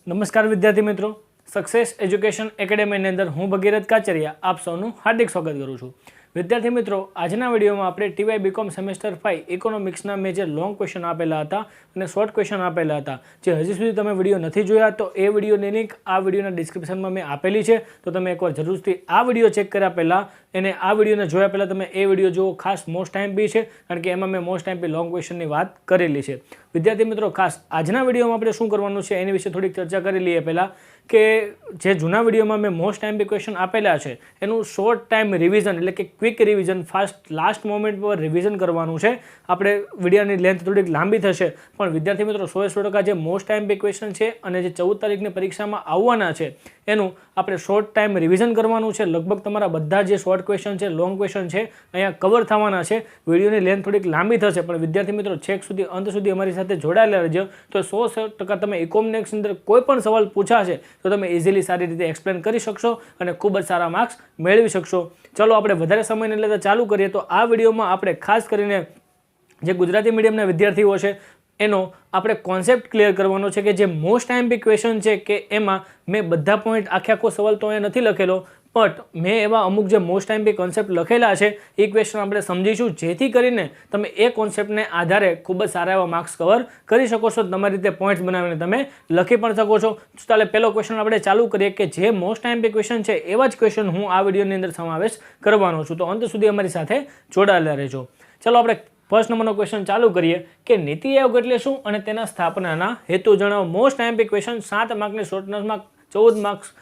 નમસ્કાર વિદ્યાર્થી મિત્રો, સક્સેસ એજ્યુકેશન એકેડેમીની અંદર હું ભગીરથ કાચરિયા આપ સૌનું હાર્દિક સ્વાગત કરું છું. વિદ્યાર્થી મિત્રો, આજના વિડીયોમાં આપણે ટીવાય બીકોમ સેમેસ્ટર 5 ઇકોનોમિક્સના મેં જે લોંગ ક્વેશ્ચન આપેલા હતા અને શોર્ટ ક્વેશ્ચન આપેલા હતા, જે હજી સુધી તમે વિડીયો નથી જોયા તો એ વિડીયોની લિંક આ વિડીયોના ડિસ્ક્રિપ્શનમાં મેં આપેલી છે. તો તમે એકવાર જરૂરથી આ વિડીયો ચેક કર્યા પહેલાં એને આ વિડીયોને જોયા પહેલાં તમે એ વિડીયો જુઓ. ખાસ મોસ્ટ ટાઈમ બી છે, કારણ કે એમાં મેં મોસ્ટ ટાઈમ બી લોંગ ક્વેશ્ચનની વાત કરેલી છે. વિદ્યાર્થી મિત્રો, ખાસ આજના વિડીયોમાં આપણે શું કરવાનું છે એની વિશે થોડીક ચર્ચા કરી લઈએ. પહેલાં કે જે જૂના વિડીયોમાં મેં મોસ્ટ ટાઈમ બી ક્વેશ્ચન આપેલા છે એનું શોર્ટ ટાઈમ રિવિઝન એટલે કે quick revision, fast last moment પર રિવિઝન કરવાનું છે. આપણે વિડીયોની લેન્થ થોડીક લાંબી થશે, પણ વિદ્યાર્થી મિત્રો 100% જે મોસ્ટ ટાઈમ બી ક્વેશ્ચન છે અને જે 14 તારીખની પરીક્ષામાં આવવાના છે એનું આપણે શોર્ટ ટાઈમ રિવિઝન કરવાનું છે. લગભગ તમારા બધા જે શોર્ટ ક્વેશ્ચન છે, લોંગ ક્વેશ્ચન છે, અહીંયા કવર થવાના છે. વિડીયોની લેન્થ થોડીક લાંબી થશે, પણ વિદ્યાર્થી મિત્રો છેક સુધી અંત સુધી અમારી સાથે જોડાયેલા રહેજો. તો 100% તમે ઇકોનોમિક્સ અંદર કોઈ પણ સવાલ પૂછાશે તો તમે ઇઝીલી સારી રીતે એક્સપ્લેન કરી શકશો અને ખૂબ જ સારા માર્ક્સ મેળવી શકશો. ચલો આપણે વધારે સમયને લેતા ચાલુ કરીએ. તો આ વિડીયોમાં આપણે ખાસ કરીને જે ગુજરાતી મીડિયમના વિદ્યાર્થીઓ છે એનો આપણે કોન્સેપ્ટ ક્લિયર કરવાનો છે કે જે મોસ્ટ ટાઈમ બી ક્વેશ્ચન છે કે એમાં મેં બધા પોઈન્ટ આખો સવાલ તો અહીંયા નથી લખેલો, બટ મેં એવા અમુક જે મોસ્ટ ટાઈમ બી કોન્સેપ્ટ લખેલા છે એ ક્વેશ્ચન આપણે સમજીશું, જેથી કરીને તમે એ કોન્સેપ્ટને આધારે ખૂબ જ સારા એવા માર્ક્સ કવર કરી શકો છો. તમારી રીતે પોઈન્ટ્સ બનાવીને તમે લખી પણ શકો છો. ચાલે પહેલો ક્વેશ્ચન આપણે ચાલુ કરીએ કે જે મોસ્ટ ટાઈમ બી ક્વેશ્ચન છે એવા જ ક્વેશ્ચન હું આ વિડીયોની અંદર સમાવેશ કરવાનો છું. તો અંત સુધી અમારી સાથે જોડાયેલા રહેજો. ચલો આપણે ફર્સ્ટ નંબરનો ક્વેશ્ચન ચાલુ કરીએ કે નીતિ આયોગ એટલે શું અને તેના સ્થાપનાના હેતુ જણાવો. મોસ્ટ ટાઈમ બી ક્વેશ્ચન 7 માર્કની શોર્ટ નોટમાં 14 માર્ક્સ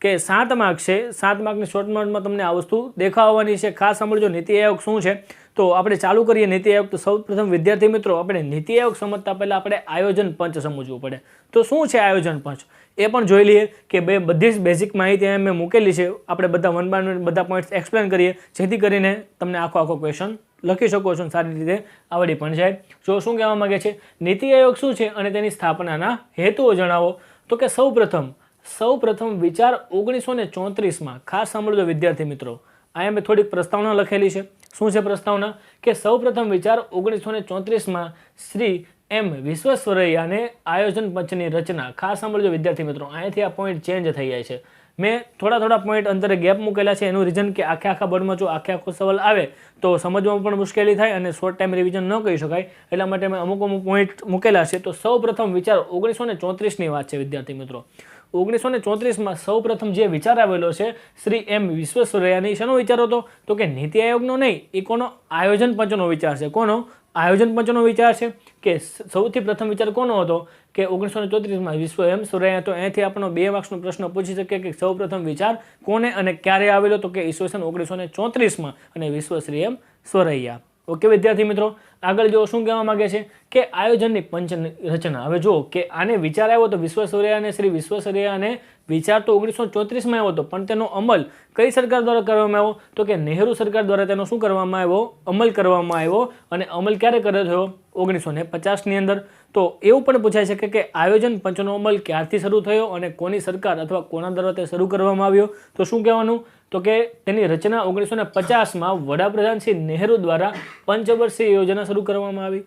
કે 7 માર્ક છે. 7 માર્કની શોર્ટ નોટમાં તમને આ વસ્તુ દેખાવાની છે. ખાસ સાંભળજો નીતિ આયોગ શું છે. તો આપણે ચાલુ કરીએ નીતિ આયોગ. તો સૌપ્રથમ વિદ્યાર્થી મિત્રો, આપણે નીતિ આયોગ સમજતા પહેલાં આપણે આયોજન પંચ સમજવું પડે. તો શું છે આયોજન પંચ એ પણ જોઈ લઈએ કે બધી જ બેઝિક માહિતી મેં મૂકેલી છે. આપણે બધા વન બાય વન બધા પોઈન્ટ્સ એક્સપ્લેન કરીએ, જેથી કરીને તમને આખો ક્વેશ્ચન લખી શકો છો, સારી રીતે આવડી પણ જાય. જો શું કહેવા માગે છે, નીતિ આયોગ શું છે અને તેની સ્થાપનાના હેતુઓ જણાવો. તો કે સૌપ્રથમ વિચાર 1934માં, ખાસ સાંભળજો વિદ્યાર્થી મિત્રો, અહીંયા મેં થોડીક પ્રસ્તાવના લખેલી છે. શું છે પ્રસ્તાવના? કે સૌપ્રથમ વિચાર 1934માં શ્રી એમ વિશ્વેશ્વરૈયાને આયોજન પંચની રચના. ખાસ સાંભળજો વિદ્યાર્થી મિત્રો, અહીંયાથી આ પોઈન્ટ ચેન્જ થઈ જાય છે. મેં થોડા પોઈન્ટ અંતરે ગેપ મૂકેલા છે. એનું રીઝન કે આખા બોર્ડમાં જો આખો સવાલ આવે તો સમજવામાં પણ મુશ્કેલી થાય અને શોર્ટ ટાઈમ રિવિઝન ન કરી શકાય, એટલા માટે મેં અમુક પોઈન્ટ મૂકેલા છે. તો સૌપ્રથમ વિચાર 1934ની વાત છે વિદ્યાર્થી મિત્રો. 1934માં સૌપ્રથમ જે વિચાર આવેલો છે શ્રી એમ વિશ્વેશ્વરૈયાની. શેનો વિચાર હતો? તો કે નીતિ આયોગનો નહીં, એ કોનો? આયોજન પંચનો વિચાર છે. કોનો? આયોજન પંચનો વિચાર છે. કે સૌથી પ્રથમ વિચાર કોનો હતો? કે 1934માં વિશ્વેશ્વરૈયા. તો અહીંથી આપણો 2 માર્ક્સનો પ્રશ્ન પૂછી શકે કે સૌપ્રથમ વિચાર કોને અને ક્યારે આવેલો? તો કે ઈસવીસન 1934માં અને વિશ્વેશ્વરૈયા. ઓકે વિદ્યાર્થી મિત્રો, આગળ જો શું કહેવા માંગે છે કે આયોજનની પંચની રચના. હવે જો કે આને વિચાર આવ્યો તો વિશ્વેશ્વરૈયાને, શ્રી વિશ્વેશ્વરૈયાને વિચાર તો 1934માં આવ્યો હતો, પણ તેનો અમલ કઈ સરકાર દ્વારા કરવામાં આવ્યો? તો કે નહેરુ સરકાર દ્વારા તેનો શું કરવામાં આવ્યો? અમલ કરવામાં આવ્યો. અને અમલ ક્યારે કર્યો થયો? 1950ની અંદર. તો એવું પણ પૂછાય છે કે આયોજન પંચનો અમલ ક્યારથી શરૂ થયો અને કોની સરકાર અથવા કોના દ્વારા તે શરૂ કરવામાં આવ્યો? તો શું કહેવાનું? તો કે તેની રચના 1950માં વડાપ્રધાન શ્રી નહેરુ દ્વારા પંચવર્ષીય યોજના શરૂ કરવામાં આવી.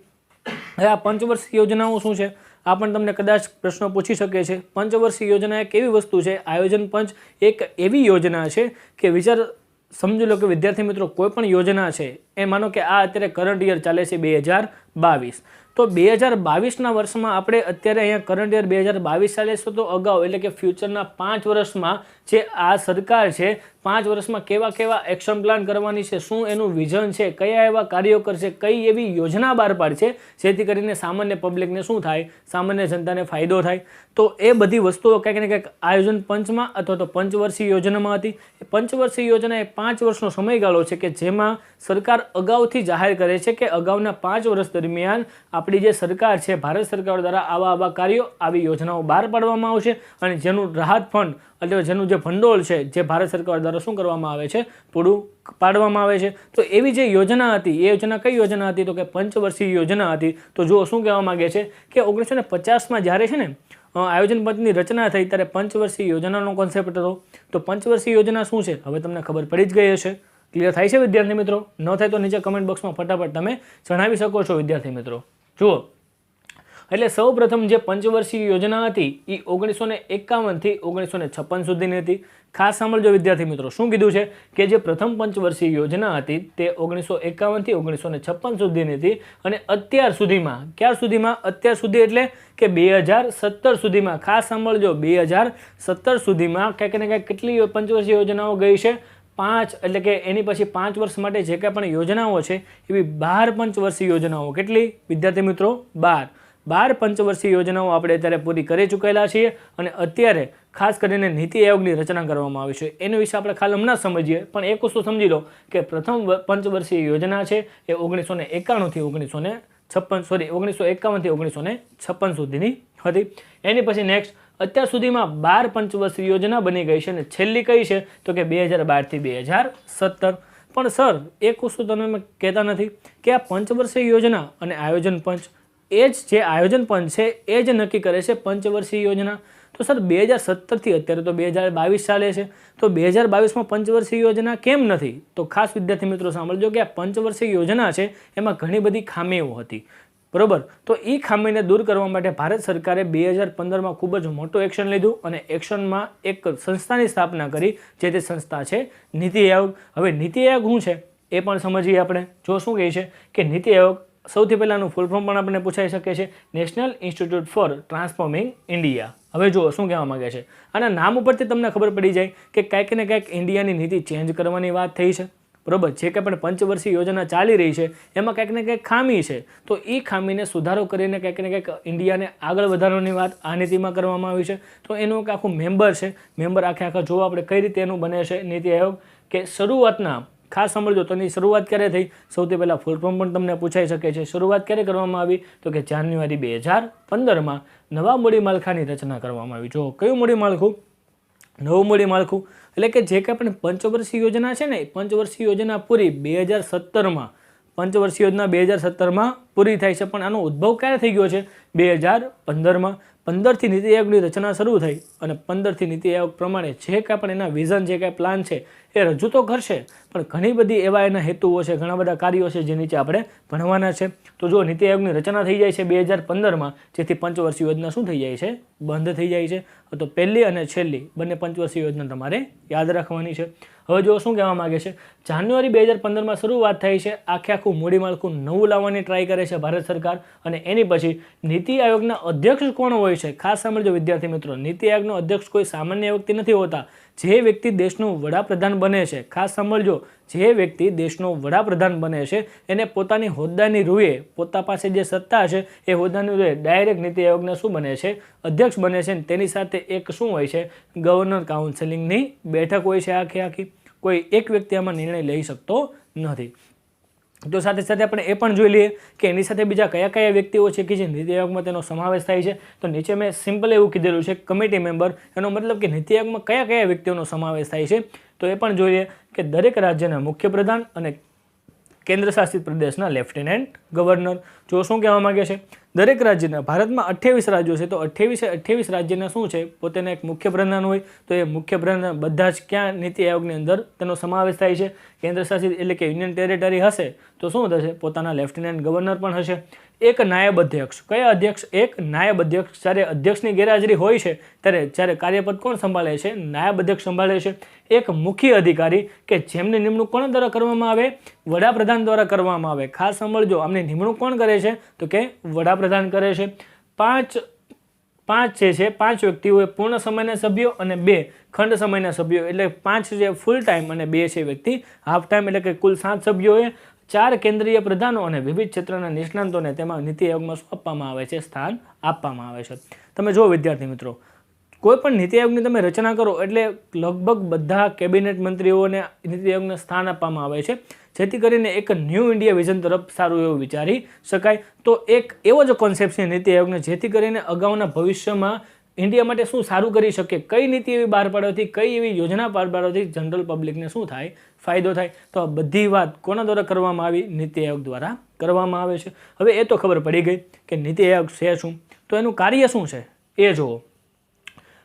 હવે આ પંચવર્ષીય યોજનાઓ શું છે? આ પણ તમને કદાચ પ્રશ્નો પૂછી શકે છે. પંચવર્ષીય યોજના એક એવી વસ્તુ છે, આયોજન પંચ એક એવી યોજના છે કે વિચાર સમજી લો કે વિદ્યાર્થી મિત્રો, કોઈ પણ યોજના છે એ માનો કે આ અત્યારે કરંટ યર ચાલે છે 2022. તો 2022ના વર્ષમાં આપણે અત્યારે અહીંયા કરંટ યર 2022 ચાલે છે. તો અગાઉ એટલે કે ફ્યુચરના 5 વર્ષમાં જે આ સરકાર છે 5 વર્ષમાં કેવા એક્શન પ્લાન કરવાની છે, શું એનું વિઝન છે, કયા એવા કાર્યો કરશે, કઈ એવી યોજના બહાર પાડશે જેથી કરીને સામાન્ય પબ્લિકને શું થાય, સામાન્ય જનતાને ફાયદો થાય. તો એ બધી વસ્તુઓ કંઈક ને કંઈક આયોજન પંચમાં અથવા તો પંચવર્ષીય યોજનામાં હતી. પંચવર્ષીય યોજના એ 5 વર્ષનો સમયગાળો છે કે જેમાં સરકાર અગાઉથી જાહેર કરે છે કે અગાઉના 5 વર્ષ દરમિયાન આપણી જે સરકાર છે, ભારત સરકાર દ્વારા આવા કાર્યો, આવી યોજનાઓ બહાર પાડવામાં આવશે અને જેનું રાહત ફંડ એટલે જેનું જે ભંડોળ છે જે ભારત સરકાર દ્વારા શું કરવામાં આવે છે? પૂરું પાડવામાં આવે છે. તો એવી જે યોજના હતી એ યોજના કઈ યોજના હતી? તો કે પંચવર્ષીય યોજના હતી. તો જો શું કહેવા માંગે છે કે 1950માં જ્યારે છે ને આયોજન પંચની રચના થઈ ત્યારે પંચવર્ષીય યોજનાનો કોન્સેપ્ટ હતો. તો પંચવર્ષીય યોજના શું છે હવે તમને ખબર પડી જ ગઈ હશે. ક્લિયર થાય છે વિદ્યાર્થી મિત્રો? ન થાય તો નીચે કમેન્ટ બોક્સમાં ફટાફટ તમે જણાવી શકો છો વિદ્યાર્થી મિત્રો. જુઓ, એટલે સૌ પ્રથમ જે પંચવર્ષીય યોજના હતી એ 1951 થી 1956 સુધીની હતી. ખાસ સાંભળજો વિદ્યાર્થી મિત્રો, શું કીધું છે કે જે પ્રથમ પંચવર્ષીય યોજના હતી તે 1951 થી 1956 સુધીની હતી અને અત્યાર સુધીમાં, ક્યાર સુધીમાં, અત્યાર સુધી એટલે કે 2017 સુધીમાં, ખાસ સાંભળજો 2017 સુધીમાં કંઈક ને કંઈક કેટલી પંચવર્ષીય યોજનાઓ ગઈ છે? 5, એટલે કે એની પછી 5 વર્ષ માટે જે કાંઈ પણ યોજનાઓ છે એવી 12 પંચવર્ષીય યોજનાઓ. કેટલી વિદ્યાર્થી મિત્રો? 12 પંચવર્ષીય યોજનાઓ આપણે અત્યારે પૂરી કરી ચૂકેલા છીએ અને અત્યારે ખાસ કરીને નીતિ આયોગની રચના કરવામાં આવી છે. એના વિશે આપણે ખાલી હમણાં સમજીએ, પણ એક વસ્તુ સમજી લો કે પ્રથમ પંચવર્ષીય યોજના છે એ 1951 થી 1956 સુધીની હતી. એની પછી નેક્સ્ટ અત્યાર સુધીમાં 12 પંચવર્ષીય યોજના બની ગઈ છે અને છેલ્લી કઈ છે તો કે 2012 થી 2017. પણ સર એક વસ્તુ તમે કહેતા નથી કે આ પંચવર્ષીય યોજના અને આયોજન પંચ, એ જ જે આયોજન પંચ છે એ જ નક્કી કરે છે પંચવર્ષીય યોજના. તો સર 2017 થી અત્યારે તો 2022 ચાલે છે, તો 2022માં પંચવર્ષીય યોજના કેમ નથી? તો ખાસ વિદ્યાર્થી મિત્રો સાંભળજો કે આ પંચવર્ષીય યોજના છે એમાં ઘણી બધી ખામીઓ હતી, બરોબર. તો એ ખામીને દૂર કરવા માટે ભારત સરકારે 2015માં ખૂબ જ મોટું એક્શન લીધું અને એક્શનમાં એક સંસ્થાની સ્થાપના કરી, જે તે સંસ્થા છે નીતિ આયોગ. હવે નીતિ આયોગ શું છે એ પણ સમજીએ આપણે. જો શું કહે છે કે નીતિ આયોગ, સૌથી પહેલાંનું ફૂલ ફોર્મ પણ આપણને પૂછાઈ શકે છે, national institute for transforming India. હવે જુઓ શું કહેવા માંગે છે, આના નામ ઉપરથી તમને ખબર પડી જાય કે કંઈક ને કંઈક ઇન્ડિયાની નીતિ ચેન્જ કરવાની વાત થઈ છે, બરોબર. જે કંઈ પણ પંચવર્ષીય યોજના ચાલી રહી છે એમાં કંઈક ને કંઈક ખામી છે, તો એ ખામીને સુધારો કરીને કંઈક ને કંઈક ઇન્ડિયાને આગળ વધારવાની વાત આ નીતિમાં કરવામાં આવી છે. તો એનું એક આખું મેમ્બર છે, મેમ્બર આખા જોવો આપણે કઈ રીતે એનું બને છે નીતિ આયોગ. કે શરૂઆતના, ખાસ સાંભળજો, તો એની શરૂઆત ક્યારે થઈ? સૌથી પહેલાં ફૂલ ફોર્મ પણ તમને પૂછાઈ શકે છે. શરૂઆત ક્યારે કરવામાં આવી? તો કે જાન્યુઆરી 2015માં નવા મૂડી માળખાની રચના કરવામાં આવી. જો કયું મૂડી માળખું? નવું મૂડી માળખું. એટલે કે જે કાંઈ પણ પંચવર્ષીય યોજના છે ને, પંચવર્ષીય યોજના પૂરી 2017માં, પંચવર્ષીય યોજના 2017માં પૂરી થાય છે, પણ આનો ઉદ્ભવ ક્યારે થઈ ગયો છે? 2015માં. 15થી નીતિ આયોગની રચના શરૂ થઈ અને 15થી નીતિ આયોગ પ્રમાણે જે કાંઈ પણ એના વિઝન, જે કાંઈ પ્લાન છે એ રજૂ તો કરશે, પણ ઘણી બધી એવા એના હેતુઓ છે, ઘણા બધા કાર્યો છે જે નીચે આપણે ભણવાના છે. તો જો નીતિ આયોગની રચના થઈ જાય છે 2015માં, જેથી પંચવર્ષીય યોજના શું થઈ જાય છે? બંધ થઈ જાય છે. તો પહેલી અને છેલ્લી બંને પંચવર્ષીય યોજના તમારે યાદ રાખવાની છે. હવે જો શું કહેવા માગે છે, જાન્યુઆરી 2015માં શરૂઆત થઈ છે, આખું મૂડી માળખું નવું લાવવાની ટ્રાય કરે છે ભારત સરકાર. અને એની પછી નીતિ આયોગના અધ્યક્ષ કોણ હોય છે? ખાસ સાંભળજો વિદ્યાર્થી મિત્રો, નીતિ આયોગનો અધ્યક્ષ કોઈ સામાન્ય વ્યક્તિ નથી હોતા. જે વ્યક્તિ દેશનો વડાપ્રધાન બને છે, ખાસ સાંભળજો, જે વ્યક્તિ દેશનો વડાપ્રધાન બને છે એને પોતાની હોદ્દાની રૂએ, પોતા પાસે જે સત્તા છે એ હોદ્દાની રૂએ ડાયરેક્ટ નીતિ આયોગને શું બને છે? અધ્યક્ષ બને છે. તેની સાથે એક શું હોય છે? ગવર્નર કાઉન્સિલિંગની બેઠક હોય છે આખી. કોઈ એક વ્યક્તિ આમાં નિર્ણય લઈ શકતો નથી. તો સાથે સાથે આપણે એ પણ જોઈ લઈએ કે એની સાથે બીજા કયા કયા વ્યક્તિઓ છે કે જે નીતિ આયોગમાં તેનો સમાવેશ થાય છે. તો નીચે મેં સિમ્પલ એવું કીધેલું છે કમિટી મેમ્બર, એનો મતલબ કે નીતિ આયોગમાં કયા કયા વ્યક્તિઓનો સમાવેશ થાય છે. તો એ પણ જોઈએ કે દરેક રાજ્યના મુખ્યપ્રધાન અને કેન્દ્ર શાસિત પ્રદેશના લેફ્ટનન્ટ ગવર્નર. જો શું કહેવા માંગે છે, દરેક રાજ્યના, ભારતમાં 28 રાજ્યો છે, તો 28 રાજ્યના શું છે? પોતાના એક મુખ્યપ્રધાન હોય. તો એ મુખ્યપ્રધાન બધા જ ક્યાં નીતિ આયોગની અંદર તેનો સમાવેશ થાય છે? કેન્દ્ર શાસિત એટલે કે યુનિયન ટેરેટરી હશે તો શું થશે? પોતાના લેફ્ટનન્ટ ગવર્નર પણ હશે. એક નાયબ અધ્યક્ષ. કયા અધ્યક્ષ? એક નાયબ અધ્યક્ષ. જ્યારે અધ્યક્ષની ગેરહાજરી હોય છે ત્યારે કાર્યપદ કોણ સંભાળે છે? નાયબ અધ્યક્ષ સંભાળે છે. એક મુખ્ય અધિકારી કે જેમની નિમણૂક કોણ દ્વારા કરવામાં આવે? વડાપ્રધાન દ્વારા કરવામાં આવે. ખાસ સાંભળજો, આમની નિમણૂક કોણ કરે છે? તો કે વડાપ્રધાન કરે છે. પાંચ જે છે, 5 વ્યક્તિઓ પૂર્ણ સમયના સભ્યો અને 2 ખંડ સમયના સભ્યો, એટલે 5 જે ફૂલ ટાઈમ અને 2 છે વ્યક્તિ હાફ ટાઈમ, એટલે કે કુલ 7 સભ્યોએ 4 કેન્દ્રીય પ્રધાનો અને વિવિધ ક્ષેત્રના નિષ્ણાંતોને તેમાં નીતિ આયોગમાં શું આપવામાં આવે છે? સ્થાન આપવામાં આવે છે. તમે જુઓ વિદ્યાર્થી મિત્રો, કોઈ પણ નીતિ આયોગની તમે રચના કરો એટલે લગભગ બધા કેબિનેટ મંત્રીઓને નીતિ આયોગને સ્થાન આપવામાં આવે છે, જેથી કરીને એક ન્યૂ ઇન્ડિયા વિઝન તરફ સારું એવું વિચારી શકાય. તો એક એવો જ કોન્સેપ્ટ છે નીતિ આયોગને, જેથી કરીને અગાઉના ભવિષ્યમાં ઇન્ડિયા માટે શું સારું કરી શકે, કઈ નીતિ એવી બહાર પાડવાથી, કઈ એવી યોજના બહાર પાડવાથી જનરલ પબ્લિકને શું થાય? ફાયદો થાય. તો આ બધી વાત કોના દ્વારા કરવામાં આવી? નીતિ આયોગ દ્વારા કરવામાં આવે છે. હવે એ તો ખબર પડી ગઈ કે નીતિ આયોગ છે શું, તો એનું કાર્ય શું છે એ જુઓ.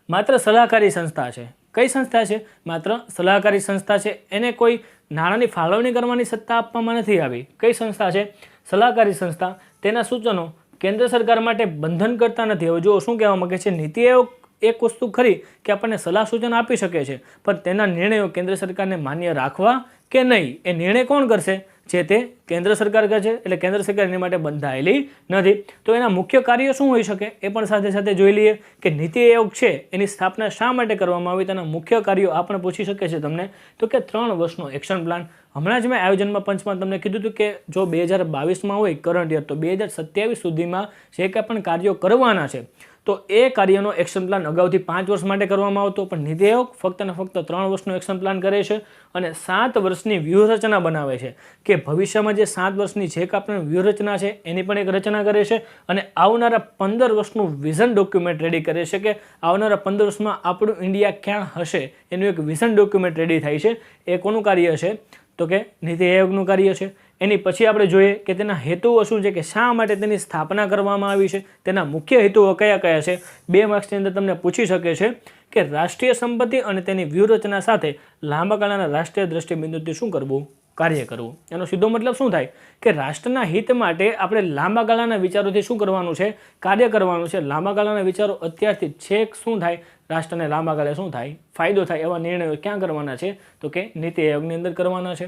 માત્ર સલાહકારી સંસ્થા છે. કઈ સંસ્થા છે? માત્ર સલાહકારી સંસ્થા છે. એને કોઈ નાણાંની ફાળવણી કરવાની સત્તા આપવામાં નથી આવી. કઈ સંસ્થા છે? સલાહકારી સંસ્થા. તેના સૂચનો કેન્દ્ર સરકાર માટે બંધન કરતા નથી. હવે જો શું કહેવા માંગે છે, નીતિ આયોગ એક વસ્તુ ખરી કે આપણને સલાહ સૂચન આપી શકે છે, પણ તેના નિર્ણયો કેન્દ્ર સરકારને માન્ય રાખવા કે નહીં એ નિર્ણય કોણ કરશે? જે તે કેન્દ્ર સરકાર કરશે. એટલે કેન્દ્ર સરકાર એની માટે બંધાયેલી નથી. તો એના મુખ્ય કાર્યો શું હોઈ શકે એ પણ સાથે સાથે જોઈ લઈએ કે નીતિ આયોગ છે એની સ્થાપના શા માટે કરવામાં આવી, તેના મુખ્ય કાર્યો આ પણ પૂછી શકે છે તમને. તો કે 3 વર્ષનો એક્શન પ્લાન. હમણાં જ મેં આયોજનમાં પંચમાં તમને કીધું હતું કે જો 2022માં હોય કરંટ યર, તો 2027 સુધીમાં જે કંઈ પણ કાર્યો કરવાના છે તો એ કાર્યનો એક્શન પ્લાન અગાઉથી 5 વર્ષ માટે કરવામાં આવતો, પણ નીતિ આયોગ ફક્ત ને ફક્ત 3 વર્ષનો એક્શન પ્લાન કરે છે અને 7 વર્ષની વ્યૂહરચના બનાવે છે કે ભવિષ્યમાં જે 7 વર્ષની જે કાંઈ વ્યૂહરચના છે એની પણ એક રચના કરે છે અને આવનારા 15 વર્ષનું વિઝન ડોક્યુમેન્ટ રેડી કરે છે કે આવનારા 15 વર્ષમાં આપણું ઇન્ડિયા ક્યાં હશે એનું એક વિઝન ડોક્યુમેન્ટ રેડી થાય છે. એ કોનું કાર્ય છે? તો કે નીતિ આયોગનું કાર્ય છે. એની પછી આપણે જોઈએ કે તેના હેતુઓ શું છે, કે શા માટે તેની સ્થાપના કરવામાં આવી છે, તેના મુખ્ય હેતુઓ કયા કયા છે. 2 માર્ક્સની અંદર તમને પૂછી શકે છે કે રાષ્ટ્રીય સંપત્તિ અને તેની વ્યૂહરચના સાથે લાંબા ગાળાના રાષ્ટ્રીય દ્રષ્ટિબિંદુથી શું કરવું? કાર્ય કરવું. એનો સીધો મતલબ શું થાય કે રાષ્ટ્રના હિત માટે આપણે લાંબા ગાળાના વિચારોથી શું કરવાનું છે? કાર્ય કરવાનું છે. લાંબા ગાળાના વિચારો અત્યારથી છેક શું થાય? રાષ્ટ્રને લાંબા ગાળે શું થાય? ફાયદો થાય એવા નિર્ણયો ક્યાં કરવાના છે? તો કે નીતિ આયોગની અંદર કરવાના છે.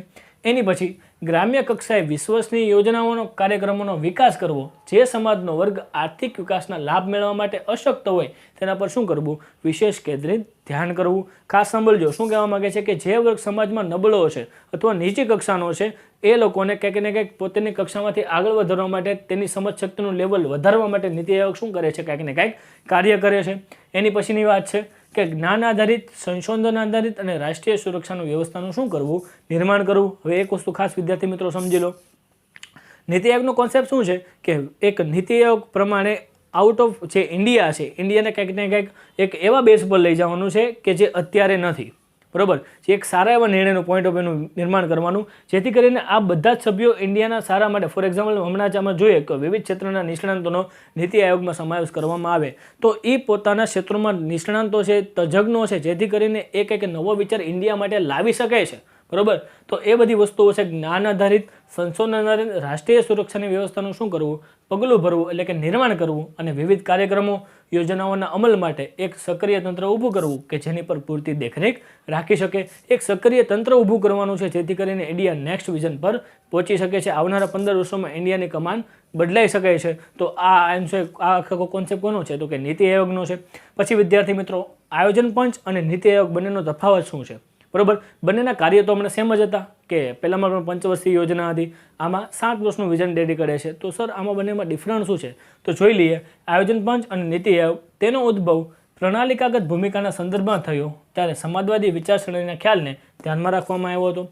એની પછી ગ્રામ્ય કક્ષાએ વિશ્વસનીય યોજનાઓનો કાર્યક્રમોનો વિકાસ કરવો. જે સમાજનો વર્ગ આર્થિક વિકાસના લાભ મેળવવા માટે અશક્ત હોય તેના પર શું કરવું? વિશેષ કેન્દ્રિત ધ્યાન કરવું. ખાસ સાંભળજો, શું કહેવા માંગે છે કે જે વર્ગ સમાજમાં નબળો છે અથવા નીચી કક્ષાનો છે એ લોકોને કંઈક ને કંઈક પોતાની કક્ષામાંથી આગળ વધારવા માટે, તેની સમજ શક્તિનું લેવલ વધારવા માટે નીતિ આયોગ શું કરે છે? કંઈક ને કંઈક કાર્ય કરે છે. એની પછીની વાત છે કે જ્ઞાન આધારિત, સંશોધન આધારિત અને રાષ્ટ્રીય સુરક્ષાનું વ્યવસ્થાનું શું કરવું? નિર્માણ કરવું. હવે એક વસ્તુ ખાસ વિદ્યાર્થી મિત્રો સમજી લો, નીતિ આયોગનો કોન્સેપ્ટ શું છે કે એક નીતિ આયોગ પ્રમાણે આઉટ ઓફ જે ઇન્ડિયા છે, ઇન્ડિયાને કંઈક ને કંઈક એક એવા બેઝ પર લઈ જવાનું છે કે જે અત્યારે નથી. બરાબર? જે એક સારા એવા નિર્ણયનું પોઈન્ટ ઓફ વ્યૂનું નિર્માણ કરવાનું, જેથી કરીને આ બધા જ સભ્યો ઇન્ડિયાના સારા માટે, ફોર એક્ઝામ્પલ હમણાં જ આમાં જોઈએ કે વિવિધ ક્ષેત્રના નિષ્ણાંતોનો નીતિ આયોગમાં સમાવેશ કરવામાં આવે તો એ પોતાના ક્ષેત્રોમાં નિષ્ણાંતો છે, તજજ્ઞો છે, જેથી કરીને એ કંઈક નવો વિચાર ઇન્ડિયા માટે લાવી શકે છે. બરાબર? તો એ બધી વસ્તુઓ છે. જ્ઞાન આધારિત, સંશોધન આધારિત, રાષ્ટ્રીય સુરક્ષાની વ્યવસ્થાનું શું કરવું? પગલું ભરવું, એટલે કે નિર્માણ કરવું અને વિવિધ કાર્યક્રમો, યોજનાઓના અમલ માટે એક સક્રિય તંત્ર ઊભું કરવું કે જેની પર પૂરતી દેખરેખ રાખી શકે. એક સક્રિય તંત્ર ઊભું કરવાનું છે જેથી કરીને ઇન્ડિયા નેક્સ્ટ વિઝન પર પહોંચી શકે છે. આવનારા 15 વર્ષોમાં ઇન્ડિયાની કમાન બદલાઈ શકે છે. તો આ આખો કોન્સેપ્ટ કોનો છે? તો કે નીતિ આયોગનો છે. પછી વિદ્યાર્થી મિત્રો, આયોજન પંચ અને નીતિ આયોગ બંનેનો તફાવત શું છે? બરાબર? બંનેના કાર્ય તો હમણાં સેમ જ હતા કે પહેલામાં પણ પંચવર્ષીય યોજના હતી, આમાં 7 વર્ષનું વિઝન રેડી કરે છે. તો સર આમાં બંનેમાં ડિફરન્સ શું છે? તો જોઈ લઈએ. આયોજન પંચ અને નીતિ આયોગ, તેનો ઉદ્ભવ પ્રણાલિકાગત ભૂમિકાના સંદર્ભમાં થયો ત્યારે સમાજવાદી વિચારસરણીના ખ્યાલને ધ્યાનમાં રાખવામાં આવ્યો હતો.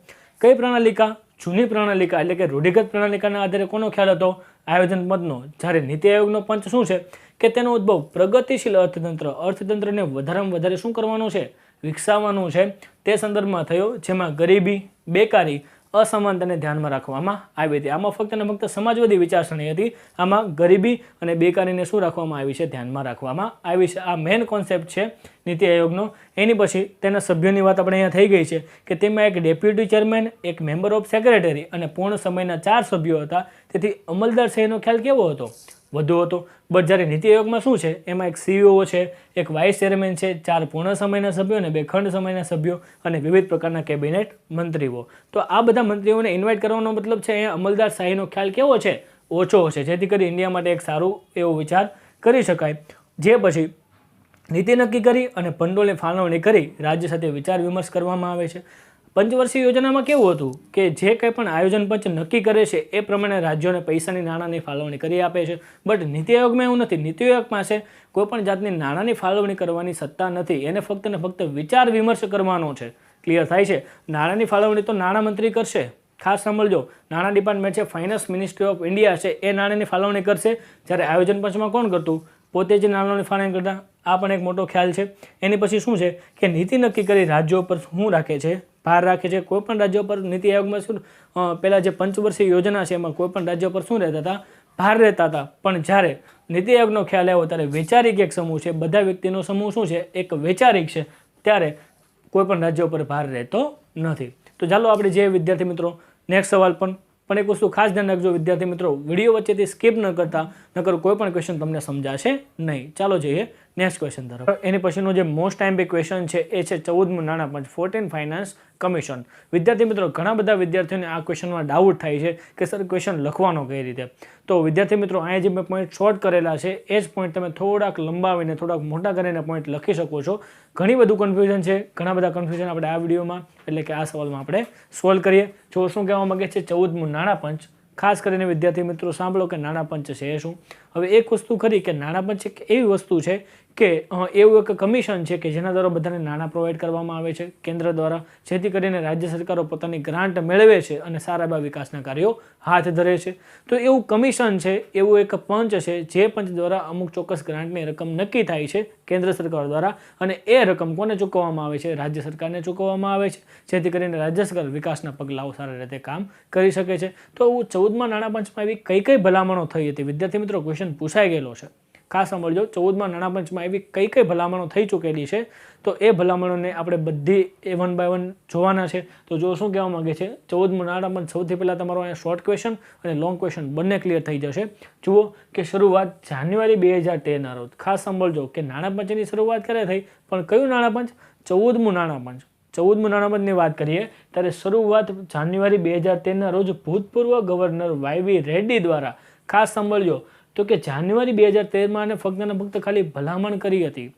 કઈ પ્રણાલિકા? જૂની પ્રણાલિકા એટલે કે રૂઢિગત પ્રણાલિકાના આધારે કોનો ખ્યાલ હતો? આયોજન પંચનો. જ્યારે નીતિ આયોગનો પંચ શું છે કે તેનો ઉદ્ભવ પ્રગતિશીલ અર્થતંત્રને વધારેમાં વધારે શું કરવાનું છે? વિકસાવવાનું છે. તે સંદર્ભમાં થયો જેમાં ગરીબી, બેકારી, અસમાનતાને ધ્યાનમાં રાખવામાં આવી હતી. આમાં ફક્ત ને ફક્ત સમાજવાદી વિચારસરણી હતી. આમાં ગરીબી અને બેકારીને શું રાખવામાં આવી છે? ધ્યાનમાં રાખવામાં આવી છે. આ મેઇન કોન્સેપ્ટ છે નીતિ આયોગનો. એની પછી તેના સભ્યોની વાત આપણે અહીંયા થઈ ગઈ છે કે તેમાં એક ડેપ્યુટી ચેરમેન, એક મેમ્બર ઓફ સેક્રેટરી અને પૂર્ણ સમયના 4 સભ્યો હતા. તેથી અમલદાર શ્રેણીનો ખ્યાલ કેવો હતો? વધુ હતો. બટ જ્યારે નીતિ આયોગમાં શું છે, એમાં એક CEO છે, એક વાઇસ ચેરમેન છે, 4 પૂર્ણ સમયના સભ્યો અને 2 ખંડ સમયના સભ્યો અને વિવિધ પ્રકારના કેબિનેટ મંત્રીઓ. તો આ બધા મંત્રીઓને ઇન્વાઇટ કરવાનો મતલબ છે અહીંયા અમલદાર શાહીનો ખ્યાલ કેવો છે? ઓછો છે, જેથી કરી ઇન્ડિયા માટે એક સારું એવો વિચાર કરી શકાય. જે પછી નીતિ નક્કી કરી અને ભંડોળની ફાળવણી કરી રાજ્ય સાથે વિચાર વિમર્શ કરવામાં આવે છે. પંચવર્ષીય યોજનામાં કેવું હતું કે જે કંઈ પણ આયોજન પંચ નક્કી કરે છે એ પ્રમાણે રાજ્યોને પૈસાની નાણાંની ફાળવણી કરી આપે છે. બટ નીતિ આયોગમાં એવું નથી. નીતિ આયોગ પાસે કોઈપણ જાતની નાણાંની ફાળવણી કરવાની સત્તા નથી. એને ફક્ત ને ફક્ત વિચાર વિમર્શ કરવાનો છે. ક્લિયર થાય છે? નાણાંની ફાળવણી તો નાણામંત્રી કરશે. ખાસ સાંભળજો, નાણાં ડિપાર્ટમેન્ટ છે, ફાઇનાન્સ મિનિસ્ટ્રી ઓફ ઇન્ડિયા છે, એ નાણાંની ફાળવણી કરશે. જ્યારે આયોજન પંચમાં કોણ કરતું? પોતે જ નાણાંની ફાળવણી કરતા. આ પણ એક મોટો ખ્યાલ છે. એની પછી શું છે કે નીતિ નક્કી કરી રાજ્યો પર શું રાખે છે? ભાર રાખે છે. કોઈપણ રાજ્યો પર નીતિ આયોગમાં શું પહેલાં જે પંચવર્ષીય યોજના છે એમાં કોઈપણ રાજ્યો પર શું રહેતા હતા? ભાર રહેતા હતા. પણ જ્યારે નીતિ આયોગનો ખ્યાલ આવ્યો ત્યારે વૈચારિક એક સમૂહ છે, બધા વ્યક્તિનો સમૂહ શું છે? એક વૈચારિક છે. ત્યારે કોઈપણ રાજ્યો પર ભાર રહેતો નથી. તો ચાલો આપણે જે વિદ્યાર્થી મિત્રો નેક્સ્ટ સવાલ પણ પણ એક વસ્તુ ખાસ ધ્યાન રાખજો વિદ્યાર્થી મિત્રો, વિડીયો વચ્ચેથી સ્કીપ ન કરતા, નકર કોઈ પણ ક્વેશ્ચન તમને સમજાશે નહીં. ચાલો જોઈએ નેક્સ્ટ ક્વેશ્ચન તરફ. એની પછીનો જે મોસ્ટ ટાઈમ ક્વેશ્ચન છે એ છે 14મું નાણાં પંચ 14 ફાઇનાન્સ કમિશન. વિદ્યાર્થી મિત્રો ઘણા બધા વિદ્યાર્થીઓને આ ક્વેશ્ચનમાં ડાઉટ થાય છે કે સર ક્વેશ્ચન લખવાનો કઈ રીતે. તો વિદ્યાર્થી મિત્રો અહીંયા જે મેં પોઈન્ટ શોર્ટ કરેલા છે એ જ પોઈન્ટ તમે થોડાક લંબાવીને થોડાક મોટા કરીને પોઈન્ટ લખી શકો છો. ઘણી બધું કન્ફ્યુઝન છે, ઘણા બધા કન્ફ્યુઝન આપણે આ વિડીયોમાં એટલે કે આ સવાલમાં આપણે સોલ્વ કરીએ. જો શું કહેવા માંગે છે 14મું નાણાં પંચ. ખાસ કરીને વિદ્યાર્થી મિત્રો સાંભળો કે નાણાં પંચ છે એ શું. હવે એક વસ્તુ ખરી કે નાણાં પંચ એક એવી વસ્તુ છે કે એવું એક કમિશન છે કે જેના દ્વારા બધાને નાણાં પ્રોવાઈડ કરવામાં આવે છે કેન્દ્ર દ્વારા, જેથી કરીને રાજ્ય સરકારો પોતાની ગ્રાન્ટ મેળવે છે અને સારા એવા વિકાસના કાર્યો હાથ ધરે છે. તો એવું કમિશન છે, એવું એક પંચ છે જે પંચ દ્વારા અમુક ચોક્કસ ગ્રાન્ટની રકમ નક્કી થાય છે કેન્દ્ર સરકાર દ્વારા, અને એ રકમ કોને ચૂકવવામાં આવે છે? રાજ્ય સરકારને ચૂકવવામાં આવે છે, જેથી કરીને રાજ્ય સરકાર વિકાસના પગલાઓ સારી રીતે કામ કરી શકે છે. તો 14મા નાણાં પંચમાં એવી કઈ કઈ ભલામણો થઈ હતી? વિદ્યાર્થી મિત્રો ક્વેશ્ચન પૂછાઈ ગયેલો છે, ખાસ સાંભળજો. 14મા નાણાં પંચમાં એવી કઈ કઈ ભલામણો થઈ ચૂકેલી છે, તો એ ભલામણોને આપણે બધી વન બાય વન જોવાના છે. તો જો શું કહેવા માંગે છે 14મું નાણાં પંચ, સૌથી પહેલાં તમારો અહીંયા શોર્ટ ક્વેશ્ચન અને લોંગ ક્વેશ્ચન બંને ક્લિયર થઈ જશે. જુઓ કે શરૂઆત જાન્યુઆરી 2013ના રોજ. ખાસ સાંભળજો કે નાણાં પંચની શરૂઆત ક્યારે થઈ, પણ કયું નાણાં પંચ? 14મું નાણાં પંચ. 14મું નાણાં પંચની વાત કરીએ ત્યારે શરૂઆત જાન્યુઆરી 2013ના રોજ ભૂતપૂર્વ ગવર્નર YV રેડ્ડી દ્વારા. ખાસ સાંભળજો તો કે જાન્યુઆરી 2013માં અને ફક્ત ખાલી ભલામણ કરી હતી.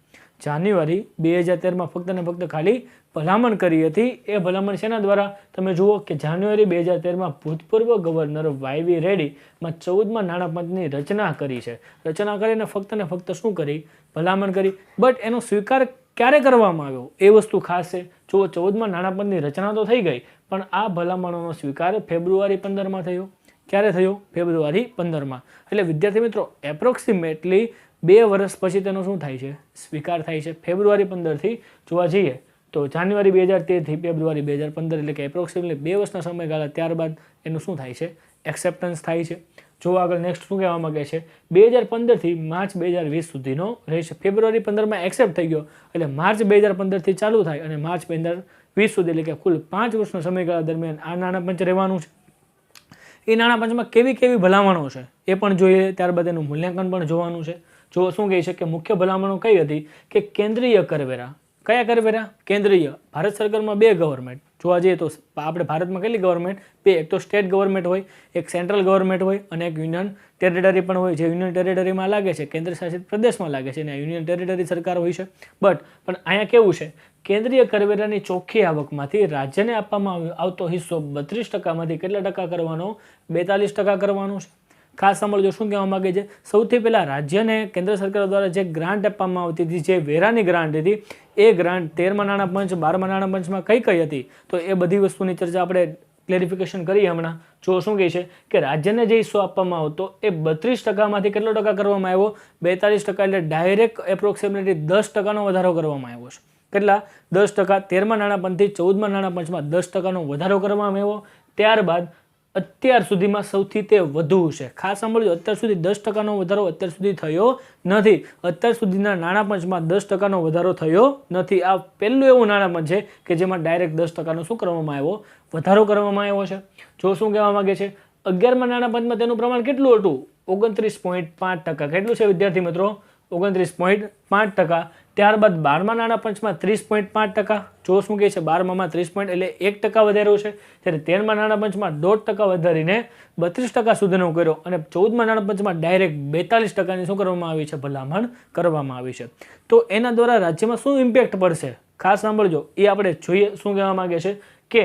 જાન્યુઆરી 2013માં ફક્ત ખાલી ભલામણ કરી હતી. એ ભલામણ શેના દ્વારા? તમે જુઓ કે જાન્યુઆરી 2013માં ભૂતપૂર્વ ગવર્નર YV રેડ્ડીમાં 14મા નાણાં પંચની રચના કરી છે. રચના કરીને ફક્ત શું કરી? ભલામણ કરી. બટ એનો સ્વીકાર ક્યારે કરવામાં આવ્યો એ વસ્તુ ખાસ છે. જુઓ 14મા નાણાં પંચની રચના તો થઈ ગઈ, પણ આ ભલામણોનો સ્વીકાર ફેબ્રુઆરી 15માં થયો. ક્યારે થયો? ફેબ્રુઆરી 15માં. એટલે વિદ્યાર્થી મિત્રો એપ્રોક્સિમેટલી 2 વર્ષ પછી તેનો શું થાય છે? સ્વીકાર થાય છે. ફેબ્રુઆરી 15થી જોવા જઈએ તો જાન્યુઆરી 2013થી ફેબ્રુઆરી 2015 એટલે કે એપ્રોક્સિમેટલી 2 વર્ષના સમયગાળા ત્યારબાદ એનું શું થાય છે? એક્સેપ્ટન્સ થાય છે. જો આગળ નેક્સ્ટ શું કહેવા માંગે છે 2015થી માર્ચ 2020 સુધીનો રહેશે. ફેબ્રુઆરી 15માં એક્સેપ્ટ થઈ ગયો એટલે માર્ચ 2015થી ચાલુ થાય અને માર્ચ 2020 સુધી એટલે કે કુલ 5 વર્ષના સમયગાળા દરમિયાન આ નાણાં પંચ રહેવાનું છે. એ નાણાં પંચમાં કેવી કેવી ભલામણો છે એ પણ જોઈએ, ત્યારબાદ એનું મૂલ્યાંકન પણ જોવાનું છે. જો શું કહે છે કે મુખ્ય ભલામણો કઈ હતી કે કેન્દ્રીય કરવેરા. કયા કરવેરા? કેન્દ્રીય. ભારત સરકારમાં 2 ગવર્મેન્ટ જોવા જઈએ તો આપણે ભારતમાં કેટલી ગવર્મેન્ટ? 2. એક તો સ્ટેટ ગવર્મેન્ટ હોય, એક સેન્ટ્રલ ગવર્મેન્ટ હોય, અને એક યુનિયન ટેરિટરી પણ હોય. જે યુનિયન ટેરિટરીમાં લાગે છે, કેન્દ્ર શાસિત પ્રદેશમાં લાગે છે, અને યુનિયન ટેરિટરી સરકાર હોય છે. પણ અહીંયા કેવું છે? કેન્દ્રીય કરવેરાની ચોખ્ખી આવકમાંથી રાજ્યને આપવામાં આવતો હિસ્સો 32%માંથી કેટલા ટકા કરવાનો? 42% કરવાનો છે. ખાસ સાંભળજો શું કહેવા માંગે છે. સૌથી પહેલાં રાજ્યને કેન્દ્ર સરકાર દ્વારા જે ગ્રાન્ટ આપવામાં આવતી હતી, જે વેરાની ગ્રાન્ટ હતી, એ ગ્રાન્ટ 13મા નાણાં પંચ 12મા નાણાં પંચમાં કઈ હતી? તો એ બધી વસ્તુની ચર્ચા આપણે ક્લેરિફિકેશન કરીએ હમણાં. જો શું કહે છે કે રાજ્યને જે હિસ્સો આપવામાં આવતો એ 32%માંથી કેટલો ટકા કરવામાં આવ્યો? 42%. એટલે ડાયરેક્ટ એપ્રોક્સિમેટલી 10%નો વધારો કરવામાં આવ્યો છે. કેટલા? 10%. 13મા નાણાં પંચથી 14મા નાણાં પંચમાં 10%નો વધારો કરવામાં આવ્યો. ત્યારબાદ અત્યાર સુધીમાં સૌથી તે વધુ છે. ખાસ સાંભળજો, અત્યાર સુધી 10%નો વધારો અત્યાર સુધી થયો નથી. અત્યાર સુધીના નાણાં પંચમાં 10%નો વધારો થયો નથી. આ પહેલું એવું નાણાં પંચ છે કે જેમાં ડાયરેક્ટ 10%નો શું કરવામાં આવ્યો? વધારો કરવામાં આવ્યો છે. જો શું કહેવા માંગે છે 11મા નાણાં પંચમાં તેનું પ્રમાણ કેટલું હતું? 29.5%. કેટલું છે વિદ્યાર્થી મિત્રો? 29.5%. ત્યારબાદ 12મા નાણાં પંચમાં 30.5%. જો શું કહે છે 12માં 30 એટલે 1% વધાર્યો છે. ત્યારે 13મા નાણાં પંચમાં 1.5% વધારીને 32% સુધીનો કર્યો, અને 14મા નાણાં પંચમાં ડાયરેક્ટ 42%ની શું કરવામાં આવી છે? ભલામણ કરવામાં આવી છે. તો એના દ્વારા રાજ્યમાં શું ઇમ્પેક્ટ પડશે? ખાસ સાંભળજો, એ આપણે જોઈએ. શું કહેવા માંગે છે કે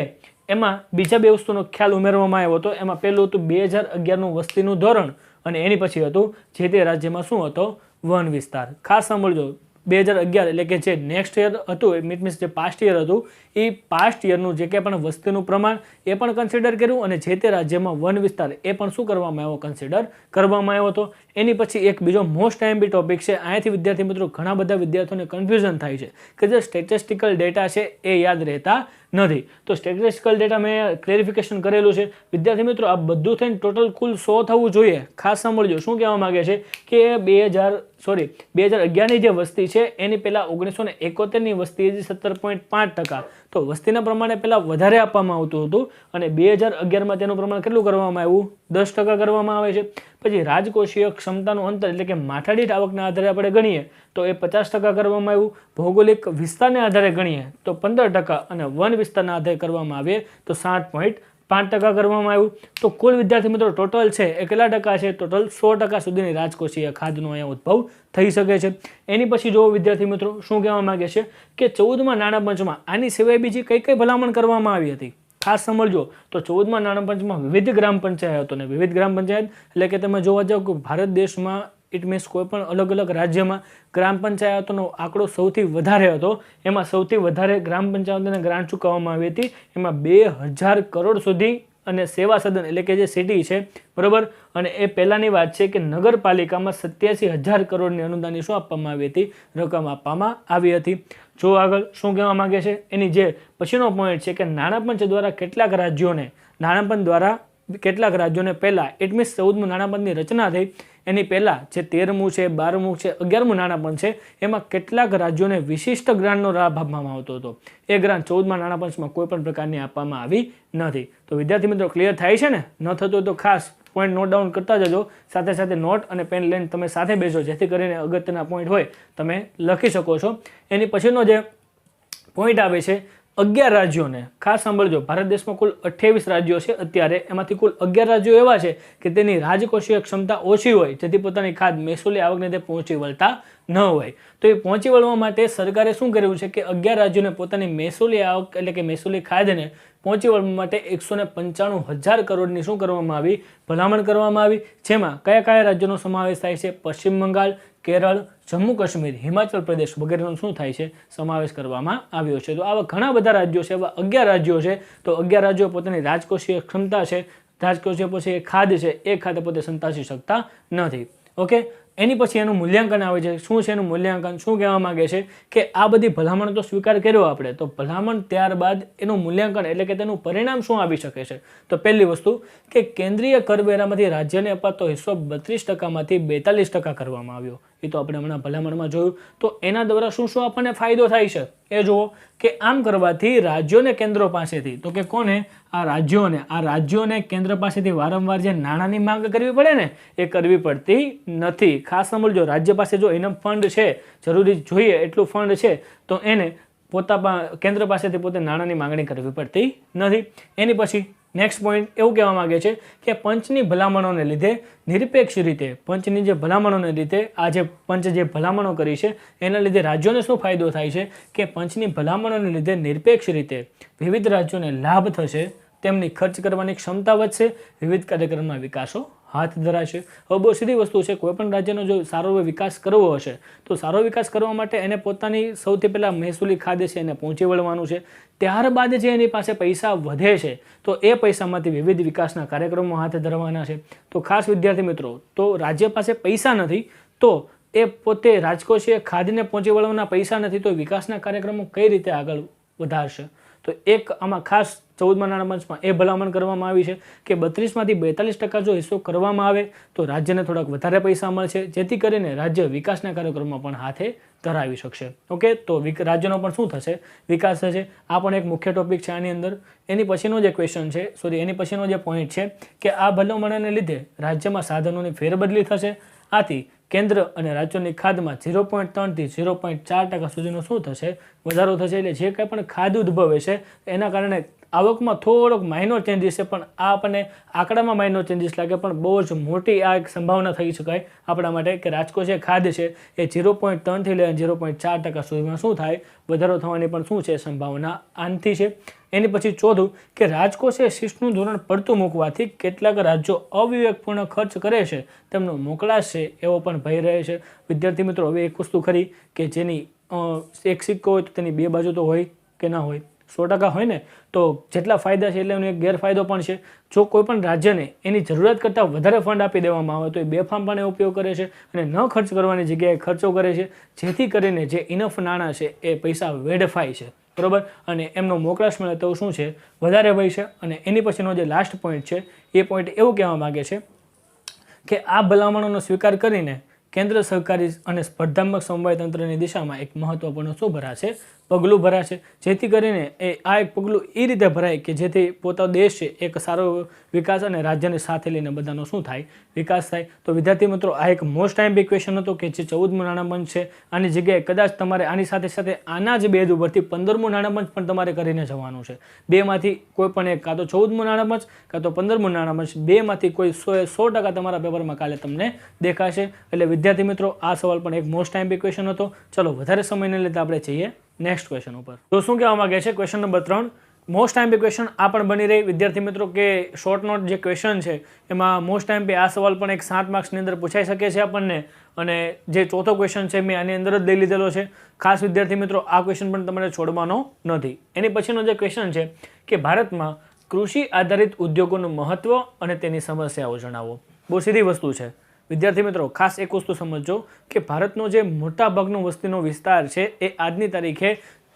એમાં બીજા 2 વસ્તુનો ખ્યાલ ઉમેરવામાં આવ્યો હતો. એમાં પહેલું હતું 2011નું વસ્તીનું ધોરણ, અને એની પછી હતું જે તે રાજ્યમાં શું હતો? વન વિસ્તાર. ખાસ સાંભળજો, 2011 એટલે કે જે નેક્સ્ટ યર હતું, મીન્સ જે પાસ્ટ યર હતું, એ પાસ્ટ યરનું જે કંઈ પણ વસ્તીનું પ્રમાણ એ પણ કન્સિડર કર્યું, અને જે તે રાજ્યમાં વન વિસ્તાર એ પણ શું કરવામાં આવ્યો? કન્સિડર કરવામાં આવ્યો હતો. એની પછી એક બીજો મોસ્ટ આઈએમપી ટોપિક છે. અહીંયાથી વિદ્યાર્થી મિત્રો ઘણા બધા વિદ્યાર્થીઓને કન્ફ્યુઝન થાય છે કે જે સ્ટેટિસ્ટિકલ ડેટા છે એ યાદ રહેતા નથી. તો સ્ટેટિસ્ટિકલ ડેટા મેં ક્લેરિફિકેશન કરેલું છે. વિદ્યાર્થી મિત્રો આ બધું થઈને ટોટલ કુલ 100 થવું જોઈએ. ખાસ સાંભળજો શું કહેવા માંગે છે કે 2011ની જે વસ્તી છે એની પહેલાં 1971ની વસ્તી હતી 17.5%. તો વસ્તીના પ્રમાણે પહેલાં વધારે આપવામાં આવતું હતું અને 2011માં તેનું પ્રમાણ કેટલું કરવામાં આવ્યું? 10% કરવામાં આવે છે. પછી રાજકોષીય ક્ષમતાનું અંતર એટલે કે માથાદીઠ આવકના આધારે આપણે ગણીએ તો એ 50% કરવામાં આવ્યું. ભૌગોલિક વિસ્તારને આધારે ગણીએ તો 15% અને વન વિસ્તારના આધારે કરવામાં આવે તો 7.5% કરવામાં આવ્યું. તો કુલ વિદ્યાર્થી મિત્રો ટોટલ છે એ કેટલા ટકા છે? ટોટલ 100% સુધીની રાજકોષીય ખાધનો અહીંયા ઉદ્ભવ થઈ શકે છે. એની પછી જો વિદ્યાર્થી મિત્રો શું કહેવા માંગે છે કે 14મા નાણાં પંચમાં આની સિવાય બીજી કઈ કઈ ભલામણ કરવામાં આવી હતી? ખાસ સમજજો. તો 14મા નાણાં પંચમાં વિવિધ ગ્રામ પંચાયતોને, વિવિધ ગ્રામ પંચાયત એટલે કે તમે જોવા જાઓ કે ભારત દેશમાં ઇટ મીન્સ કોઈ પણ અલગ અલગ રાજ્યમાં ગ્રામ પંચાયતોનો આંકડો સૌથી વધારે હતો. એમાં સૌથી વધારે ગ્રામ પંચાયતોને ગ્રાન્ટ ચૂકવવામાં આવી હતી. એમાં 2000 કરોડ સુધી અને સેવા સદન એટલે કે જે સિટી છે બરોબર, અને એ પહેલાંની વાત છે કે નગરપાલિકામાં 87,000 કરોડની અનુદાનની શું આપવામાં આવી હતી? રકમ આપવામાં આવી હતી. જો આગળ શું કહેવા માંગે છે એની જે પછીનો પોઈન્ટ છે કે નાણાપંચ દ્વારા કેટલાક રાજ્યોને પહેલાં ઇટ મીન્સ 14મું નાણાપંચની રચના થઈ એની પહેલાં જે 13મું છે, 12મું છે, 11મું નાણાપંચ છે એમાં કેટલાક રાજ્યોને વિશિષ્ટ ગ્રાન્ટનો લાભ આપવામાં આવતો હતો. એ ગ્રાન્ટ 14મા નાણાપંચમાં કોઈ પણ પ્રકારની આપવામાં આવી નથી. તો વિદ્યાર્થી મિત્રો ક્લિયર થાય છે ને? ન થતું હોય તો ખાસ પોઈન્ટ નોટ ડાઉન કરતા જજો. સાથે સાથે નોટ અને પેન લઈને તમે સાથે બેસો જેથી કરીને અગત્યના પોઈન્ટ હોય તમે લખી શકો છો. એની પછીનો જે પોઈન્ટ આવે છે 11 રાજ્યોને ખાસ સાંભળજો. ભારત દેશમાં કુલ 28 રાજ્યો છે અત્યારે. એમાંથી કુલ 11 રાજ્યો એવા છે કે તેની રાજકોષીય ક્ષમતા ઓછી હોય જેથી પોતાની ખાધ મહેસૂલી આવકને તે પહોંચી વળતા ન હોય. તો એ પહોંચી વળવા માટે સરકારે શું કર્યું છે કે 11 રાજ્યોને પોતાની મહેસૂલી આવક એટલે કે મહેસૂલી ખાધને પહોંચી વળવા માટે 195,000 કરોડની શું કરવામાં આવી? ભલામણ કરવામાં આવી. જેમાં કયા કયા રાજ્યોનો સમાવેશ થાય છે? પશ્ચિમ બંગાળ, કેરળ, જમ્મુ કાશ્મીર, હિમાચલ પ્રદેશ વગેરેનો શું થાય છે? સમાવેશ કરવામાં આવ્યો છે. તો આવા ઘણા બધા રાજ્યો છે, આવા 11 રાજ્યો છે. તો 11 રાજ્યો પોતાની રાજકોષીય ક્ષમતા છે, રાજકોષીય પછી ખાધ છે એ ખાતે પોતે સંતાસી શકતા નથી. ઓકે, એની પછી એનું મૂલ્યાંકન આવે છે. શું છે એનું મૂલ્યાંકન? શું કહેવા માંગે છે કે આ બધી ભલામણ તો સ્વીકાર કર્યો આપણે, તો ભલામણ ત્યારબાદ એનું મૂલ્યાંકન એટલે કે તેનું પરિણામ શું આવી શકે છે? તો પહેલી વસ્તુ કે કેન્દ્રીય કરવેરામાંથી રાજ્યને અપાતો હિસ્સો 32%માંથી 42% કરવામાં આવ્યો. એ તો આપણે હમણાં ભલામણમાં જોયું. તો એના દ્વારા શું શું આપણને ફાયદો થાય છે એ જુઓ કે આમ કરવાથી રાજ્યોને કેન્દ્રો પાસેથી, તો કે કોને? આ રાજ્યોને કેન્દ્ર પાસેથી વારંવાર જે નાણાંની માંગ કરવી પડે ને એ કરવી પડતી નથી. ખાસ સમજો, રાજ્ય પાસે જો ઇનફ ફંડ છે, જરૂરી જોઈએ એટલું ફંડ છે, તો એને કેન્દ્ર પાસેથી પોતે નાણાંની માંગણી કરવી પડતી નથી. એની પછી નેક્સ્ટ પોઈન્ટ એવું કહેવા માંગે છે કે પંચની ભલામણોને લીધે નિરપેક્ષ રીતે, પંચની જે ભલામણોને લીધે આ જે પંચ જે ભલામણો કરી છે એના લીધે રાજ્યોને શું ફાયદો થાય છે કે પંચની ભલામણોને લીધે નિરપેક્ષ રીતે વિવિધ રાજ્યોને લાભ થશે, તેમની ખર્ચ કરવાની ક્ષમતા વધશે, વિવિધ કાર્યક્રમના વિકાસો હાથ ધરાશે. હવે બહુ સીધી વસ્તુ છે, કોઈપણ રાજ્યનો જો સારો વિકાસ કરવો હશે તો સારો વિકાસ કરવા માટે એને પોતાની સૌથી પહેલાં મહેસૂલી ખાધ છે એને પહોંચી વળવાનું છે. ત્યારબાદ જે એની પાસે પૈસા વધે છે તો એ પૈસામાંથી વિવિધ વિકાસના કાર્યક્રમો હાથ ધરવાના છે. તો ખાસ વિદ્યાર્થી મિત્રો, તો રાજ્ય પાસે પૈસા નથી તો એ પોતે રાજકોષીય ખાધને પહોંચી વળવાના પૈસા નથી તો વિકાસના કાર્યક્રમો કઈ રીતે આગળ વધારશે? તો એક આમાં ખાસ 14મા નાણાપંચમાં એ ભલામણ કરવામાં આવી છે કે 32માંથી 42% જો હિસ્સો કરવામાં આવે તો રાજ્યને થોડાક વધારે પૈસા મળશે જેથી કરીને રાજ્ય વિકાસના કાર્યક્રમમાં પણ હાથે ધરાવી શકશે. ઓકે, તો રાજ્યનો પણ શું થશે? વિકાસ થશે. આ પણ એક મુખ્ય ટોપિક છે આની અંદર. એની પછીનો જે ક્વેશ્ચન છે, એની પછીનો જે પોઈન્ટ છે કે આ ભલામણને લીધે રાજ્યમાં સાધનોની ફેરબદલી થશે. આથી કેન્દ્ર અને રાજ્યોની ખાધમાં 0.3 થી 0.4% સુધીનો શું થશે? વધારો થશે. એટલે જે કંઈ પણ ખાધ ઉદ્ભવે છે એના કારણે આવકમાં થોડોક માઇનોર ચેન્જીસ છે, પણ આ આપણને આંકડામાં માઇનોર ચેન્જીસ લાગે પણ બહુ જ મોટી આ એક સંભાવના થઈ શકાય આપણા માટે કે રાજકોષીય ખાધ છે એ 0.3 થી લઈને 0.4% સુધીમાં શું થાય? વધારો થવાની પણ શું છે? સંભાવના આનથી છે. એની પછી ચોથું કે રાજકોષીય શિસ્તનું ધોરણ પડતું મૂકવાથી કેટલાક રાજ્યો અવિવેકપૂર્ણ ખર્ચ કરે છે, તેમનો મોકળાશ છે એવો પણ ભય રહે છે. વિદ્યાર્થી મિત્રો, હવે એક વસ્તુ ખરી કે જેની એક સિક્કો હોય તો તેની બે બાજુ તો હોય કે ના હોય? 100% હોય ને. તો જેટલા ફાયદા છે એટલે એનો એક ગેરફાયદો પણ છે. જો કોઈ પણ રાજ્યને એની જરૂરિયાત કરતાં વધારે ફંડ આપી દેવામાં આવે તો એ બેફામપણે ઉપયોગ કરે છે અને ન ખર્ચ કરવાની જગ્યાએ ખર્ચો કરે છે જેથી કરીને જે ઇનફ નાણાં છે એ પૈસા વેડફાય છે. બરોબર, અને એમનો મોકળાશ મળે તો શું છે? વધારે હોય છે. અને એની પછીનો જે લાસ્ટ પોઈન્ટ છે એ પોઈન્ટ એવું કહેવા માગે છે કે આ ભલામણોનો સ્વીકાર કરીને કેન્દ્ર સરકારી અને સ્પર્ધાત્મક સમવાય તંત્રની દિશામાં એક મહત્વપૂર્ણ શું ભરાશે? પગલું ભરાશે, જેથી કરીને આ એક પગલું એ રીતે ભરાય કે જેથી પોતાનો દેશ છે એક સારો વિકાસ અને રાજ્યને સાથે લઈને બધાનો શું થાય, વિકાસ થાય. તો વિદ્યાર્થી મિત્રો, આ એક મોસ્ટ ટાઈમ ક્વેશ્ચન હતો કે જે 14મું નાણાપંચ છે. આની જગ્યાએ કદાચ તમારે આની સાથે સાથે આના જ બે ઉપરથી 15મું નાણાપંચ પણ તમારે કરીને જવાનું છે. બેમાંથી કોઈ પણ એક, કાં તો 14મું નાણાપંચ કાં તો 15મું નાણાપંચ, બેમાંથી કોઈ 100% તમારા પેપરમાં કાલે તમને દેખાશે. એટલે વિદ્યાર્થી મિત્રો, આ સવાલ પણ એક મોસ્ટ ટાઈમ ક્વેશ્ચન હતો. ચલો વધારે સમય ન લેતા આપણે જઈએ નેક્સ્ટ ક્વેશ્ચન ઉપર. તો શું કહેવા માંગે છે question number 3, most time question આ પણ બની રહી વિદ્યાર્થી મિત્રો કે શોર્ટ નોટ જે ક્વેશ્ચન છે એમાં મોસ્ટ ટાઈમ આ સવાલ પણ એક 7 માર્ક્સની અંદર પૂછાઈ શકે છે આપણને. અને જે ચોથો ક્વેશ્ચન છે મેં આની અંદર જ લઈ લીધેલો છે. ખાસ વિદ્યાર્થી મિત્રો, આ ક્વેશ્ચન પણ તમારે છોડવાનો નથી. એની પછીનો જે ક્વેશ્ચન છે કે ભારતમાં કૃષિ આધારિત ઉદ્યોગોનું મહત્વ અને તેની સમસ્યાઓ જણાવો. બહુ સીધી વસ્તુ છે વિદ્યાર્થી મિત્રો. ખાસ એક વસ્તુ સમજજો કે ભારતનો જે મોટાભાગનો વસ્તીનો વિસ્તાર છે એ આજની તારીખે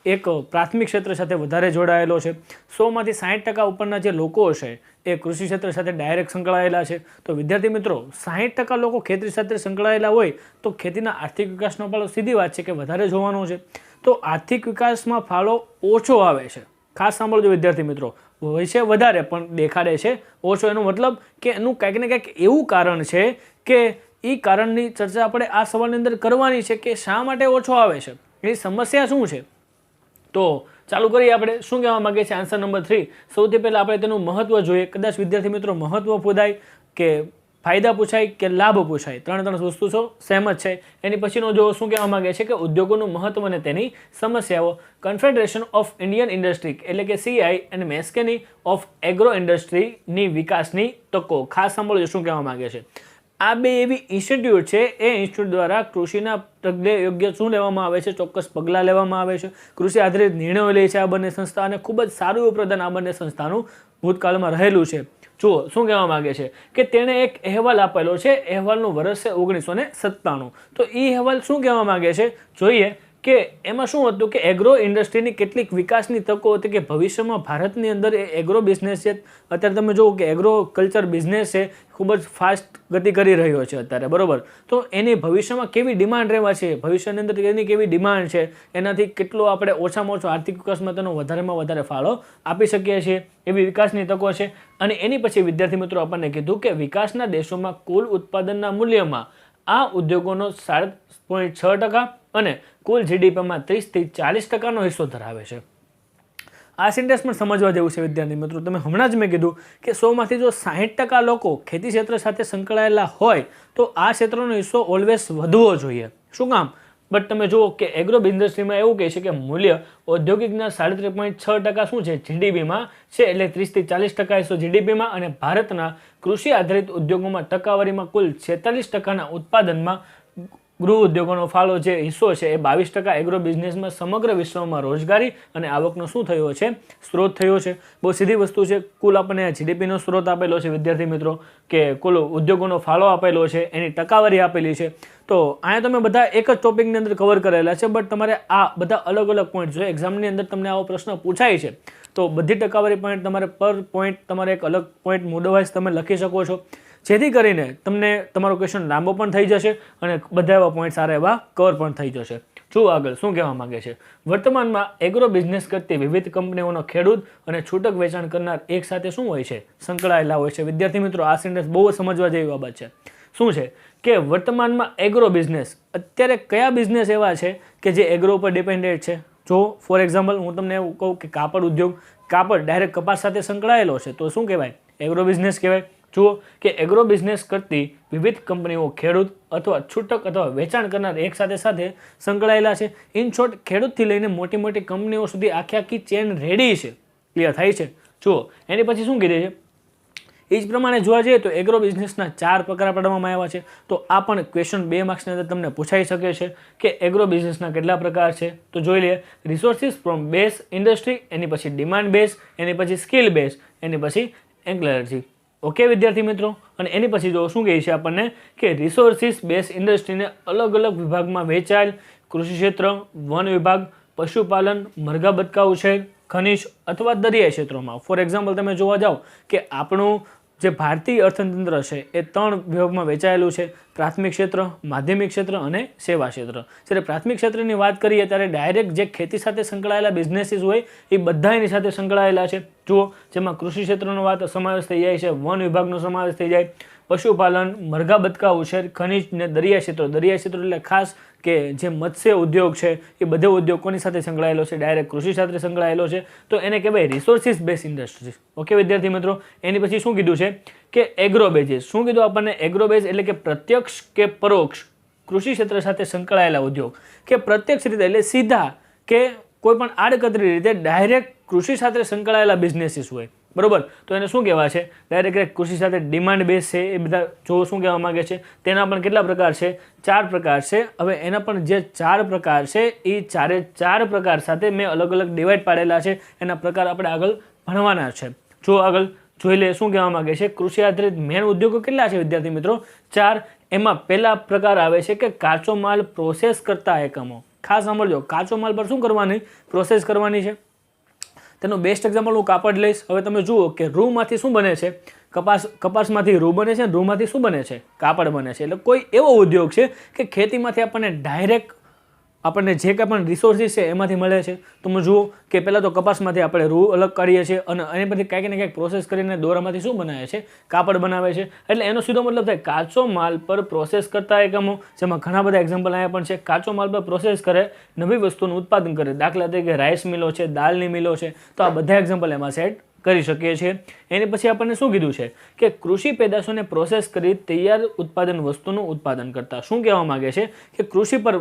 એક પ્રાથમિક ક્ષેત્ર સાથે વધારે જોડાયેલો છે. 100માંથી 60% ઉપરના જે લોકો છે એ કૃષિ ક્ષેત્ર સાથે ડાયરેક્ટ સંકળાયેલા છે. તો વિદ્યાર્થી મિત્રો, 60% લોકો ખેતી સાથે સંકળાયેલા હોય તો ખેતીના આર્થિક વિકાસનો ફાળો સીધી વાત છે કે વધારે જોવાનો છે. તો આર્થિક વિકાસમાં ફાળો ઓછો આવે છે. ખાસ સાંભળજો વિદ્યાર્થી મિત્રો, હોય છે વધારે પણ દેખાડે છે ઓછો. એનો મતલબ કે એનું કંઈક ને કંઈક એવું કારણ છે કે એ કારણની ચર્ચા આપણે આ સવાલની અંદર કરવાની છે કે શા માટે ઓછો આવે છે, એની સમસ્યા શું છે. તો ચાલુ કરીએ આપણે. શું કહેવા માંગે છે આન્સર નંબર 3. સૌથી પહેલાં આપણે તેનું મહત્વ જોઈએ. કદાચ વિદ્યાર્થી મિત્રો મહત્વ પૂછાય કે ફાયદા પૂછાય કે લાભ પૂછાય, ત્રણ વસ્તુ છો સેમ જ છે. એની પછીનો જો શું કહેવા માંગે છે કે ઉદ્યોગોનું મહત્વ અને તેની સમસ્યાઓ. કન્ફેડરેશન ઓફ ઇન્ડિયન ઇન્ડસ્ટ્રી એટલે કે CI અને મેસ્કેની ઓફ એગ્રો ઇન્ડસ્ટ્રીની વિકાસની તકો. ખાસ સાંભળજો શું કહેવા માંગે છે. આ બે એવી ઇન્સ્ટિટ્યૂટ છે, એ ઇન્સ્ટિટ્યૂટ દ્વારા કૃષિના પગલે યોગ્ય શું લેવામાં આવે છે, ચોક્કસ પગલાં લેવામાં આવે છે. કૃષિ આધારિત નિર્ણયો લે છે આ બંને સંસ્થા અને ખૂબ જ સારું એવું પ્રદાન આ બંને સંસ્થાનું ભૂતકાળમાં રહેલું છે. જુઓ શું કહેવા માંગે છે કે તેણે એક અહેવાલ આપેલો છે. અહેવાલનું વર્ષ છે 1997. તો એ અહેવાલ શું કહેવા માંગે છે જોઈએ કે એમાં શું હતું કે એગ્રો ઇન્ડસ્ટ્રીની કેટલીક વિકાસની તકો હતી કે ભવિષ્યમાં ભારતની અંદર એ એગ્રો બિઝનેસ છે. અત્યારે તમે જુઓ કે એગ્રો કલ્ચર બિઝનેસ છે ખૂબ જ ફાસ્ટ ગતિ કરી રહ્યો છે અત્યારે, બરોબર. તો એની ભવિષ્યમાં કેવી ડિમાન્ડ રહેવા છે, ભવિષ્યની અંદર એની કેવી ડિમાન્ડ છે, એનાથી કેટલો આપણે ઓછામાં ઓછો આર્થિક વિકાસમાં તેનો વધારેમાં વધારે ફાળો આપી શકીએ છીએ, એવી વિકાસની તકો છે. અને એની પછી વિદ્યાર્થી મિત્રો આપણને કીધું કે વિકાસના દેશોમાં કુલ ઉત્પાદનના મૂલ્યમાં આ ઉદ્યોગોનો 7.6% અને કુલ GDPમાં 30થી 40% હિસ્સો ધરાવે છે. આ સેન્ટેન્સ પણ સમજવા જેવું છે વિદ્યાર્થી મિત્રો. તમે હમણાં જ મેં કીધું કે 100માંથી જો 60% લોકો ખેતી ક્ષેત્ર સાથે સંકળાયેલા હોય તો આ ક્ષેત્રનો હિસ્સો ઓલવેઝ વધવો જોઈએ. શું કામ? બટ તમે જુઓ કે એગ્રો ઇન્ડસ્ટ્રીમાં એવું કહે છે કે મૂલ્ય ઔદ્યોગિકના 33.6% શું છે GDPમાં છે, એટલે 30થી 40% હિસ્સો GDPમાં. અને ભારતના કૃષિ આધારિત ઉદ્યોગોમાં ટકાવારીમાં કુલ 46%ના ઉત્પાદનમાં ગૃહ ઉદ્યોગોનો ફાળો જે હિસ્સો છે એ 22%. એગ્રો બિઝનેસમાં સમગ્ર વિશ્વમાં રોજગારી અને આવકનો શું થયો છે, સ્ત્રોત થયો છે. બહુ સીધી વસ્તુ છે. કુલ આપણને GDPનો સ્ત્રોત આપેલો છે વિદ્યાર્થી મિત્રો, કે કુલ ઉદ્યોગોનો ફાળો આપેલો છે, એની ટકાવારી આપેલી છે. તો અહીંયા તમે બધા એક જ ટોપિકની અંદર કવર કરેલા છે, બટ તમારે આ બધા અલગ અલગ પોઈન્ટ જોઈએ. એક્ઝામની અંદર તમને આવો પ્રશ્ન પૂછાય છે તો બધી ટકાવારી પોઈન્ટ તમારે પર પોઈન્ટ તમારે એક અલગ પોઈન્ટ મૂડવાઇઝ તમે લખી શકો છો, જેથી કરીને તમને તમારો ક્વેશ્ચન લાંબો પણ થઈ જશે અને બધા એવા પોઈન્ટ સારા એવા કવર પણ થઈ જશે. જુઓ આગળ શું કહેવા માંગે છે. વર્તમાનમાં એગ્રો બિઝનેસ કરતી વિવિધ કંપનીઓનો ખેડૂત અને છૂટક વેચાણ કરનાર એક સાથે શું હોય છે, સંકળાયેલા હોય છે. વિદ્યાર્થી મિત્રો, આ સેન્ટેન્સ બહુ સમજવા જેવી બાબત છે. શું છે કે વર્તમાનમાં એગ્રો બિઝનેસ, અત્યારે કયા બિઝનેસ એવા છે કે જે એગ્રો ઉપર ડિપેન્ડેડ છે. જો ફોર એક્ઝામ્પલ હું તમને એવું કહું કે કાપડ ઉદ્યોગ, કાપડ ડાયરેક્ટ કપાસ સાથે સંકળાયેલો છે તો શું કહેવાય, એગ્રો બિઝનેસ કહેવાય. જુઓ કે એગ્રો બિઝનેસ કરતી વિવિધ કંપનીઓ ખેડૂત અથવા છૂટક અથવા વેચાણ કરનાર એક સાથે સંકળાયેલા છે. ઇન શોર્ટ, ખેડૂતથી લઈને મોટી મોટી કંપનીઓ સુધી આખી ચેન રેડી છે. ક્લિયર થાય છે. જુઓ એની પછી શું કીધું છે, એ જ પ્રમાણે જોવા જઈએ તો એગ્રો બિઝનેસના 4 પ્રકાર પાડવામાં આવ્યા છે. તો આ પણ ક્વેશ્ચન 2 માર્ક્સની અંદર તમને પૂછાઈ શકે છે કે એગ્રો બિઝનેસના કેટલા પ્રકાર છે. તો જોઈ લઈએ. રિસોર્સિસ ફ્રોમ બેઝ ઇન્ડસ્ટ્રી, એની પછી ડિમાન્ડ બેઝ, એની પછી સ્કિલ બેઝ, એની પછી એન્ક્લર્જી. ઓકે વિદ્યાર્થી મિત્રો. અને એની પછી જો શું કહે છે આપણને કે રિસોર્સિસ બેઝ ઇન્ડસ્ટ્રીને અલગ અલગ વિભાગમાં વહેંચાયેલ કૃષિ ક્ષેત્ર, વન વિભાગ, પશુપાલન, મરઘા બતકા ઉછેર, ખનિજ અથવા દરિયાઈ ક્ષેત્રોમાં. ફોર એક્ઝામ્પલ તમે જોવા જાઓ કે આપણું જે ભારતીય અર્થતંત્ર છે એ 3 વિભાગમાં વહેંચાયેલું છે: પ્રાથમિક ક્ષેત્ર, માધ્યમિક ક્ષેત્ર અને સેવા ક્ષેત્ર. જ્યારે પ્રાથમિક ક્ષેત્રની વાત કરીએ ત્યારે ડાયરેક્ટ જે ખેતી સાથે સંકળાયેલા બિઝનેસીસ હોય એ બધા એની સાથે સંકળાયેલા છે. જુઓ, જેમાં કૃષિ ક્ષેત્રનો સમાવેશ થઈ જાય છે, વન વિભાગનો સમાવેશ થઈ જાય, પશુપાલન, મરઘા બતકા ઉછેર, ખનિજ ને દરિયા ક્ષેત્રો. દરિયા ક્ષેત્રો એટલે ખાસ કે જે મત્સ્ય ઉદ્યોગ છે એ બધો ઉદ્યોગ કોની સાથે સંકળાયેલો છે? ડાયરેક્ટ કૃષિ સાથે સંકળાયેલો છે, તો એને કહેવાય રિસોર્સિસ બેઝ ઇન્ડસ્ટ્રીઝ. ઓકે વિદ્યાર્થી મિત્રો, એની પછી શું કીધું છે કે એગ્રોબેઝિસ. શું કીધું આપણને? એગ્રોબેઝ એટલે કે પ્રત્યક્ષ કે પરોક્ષ કૃષિ ક્ષેત્ર સાથે સંકળાયેલા ઉદ્યોગ, કે પ્રત્યક્ષ રીતે એટલે સીધા કે કોઈ પણ આડકતરી રીતે ડાયરેક્ટ કૃષિ સાથે સંકળાયેલા બિઝનેસીસ હોય, બરોબર. તો એને શું કહેવાય છે? ડાયરેક્ટ કૃષિ સાથે ડિમાન્ડ બેઝ છે. એ બધા જો શું કહેવા માંગે છે, તેના પણ કેટલા પ્રકાર છે? 4 પ્રકાર છે. હવે એના પણ જે 4 પ્રકાર છે એ 4 પ્રકાર સાથે મેં અલગ અલગ ડિવાઈડ પાડેલા છે. એના પ્રકાર આપણે આગળ ભણવાના છે. જો આગળ જોઈ લે શું કહેવા માંગે છે. કૃષિ આધારિત મેન ઉદ્યોગો કેટલા છે વિદ્યાર્થી મિત્રો? 4. એમાં પહેલા પ્રકાર આવે છે કે કાચો માલ પ્રોસેસ કરતા એકમો. ખાસ સાંભળજો, કાચો માલ પર શું કરવાની? પ્રોસેસ કરવાની છે. તેનું બેસ્ટ એક્ઝામ્પલ હું કાપડ લઈશ. હવે તમે જુઓ કે રૂમાંથી શું બને છે? કપાસમાંથી રૂ બને છે, રૂમાંથી શું બને છે? કાપડ બને છે. એટલે કોઈ એવો ઉદ્યોગ છે કે ખેતીમાંથી આપણને ડાયરેક્ટ આપણને જે કાંઈ પણ રિસોર્સિસ છે એમાંથી મળે છે. તમે જુઓ કે પહેલાં તો કપાસમાંથી આપણે રૂ અલગ કાઢીએ છીએ અને એની પછી ક્યાંક ને ક્યાંક પ્રોસેસ કરીને દોરામાંથી શું બનાવે છે? કાપડ બનાવે છે. એટલે એનો સીધો મતલબ થાય કાચો માલ પર પ્રોસેસ કરતા એકમો, જેમાં ઘણા બધા એક્ઝામ્પલ અહીંયા પણ છે. કાચો માલ પર પ્રોસેસ કરે, નવી વસ્તુનું ઉત્પાદન કરે. દાખલા તરીકે રાઈસ મિલો છે, દાળની મિલો છે. તો આ બધા એક્ઝામ્પલ એમાં સેટ કરી શકીએ છીએ. એની પછી આપણને શું કીધું છે કે કૃષિ પેદાશોને પ્રોસેસ કરી તૈયાર ઉત્પાદન વસ્તુનું ઉત્પાદન કરતા. શું કહેવા માંગે છે કે કૃષિ પર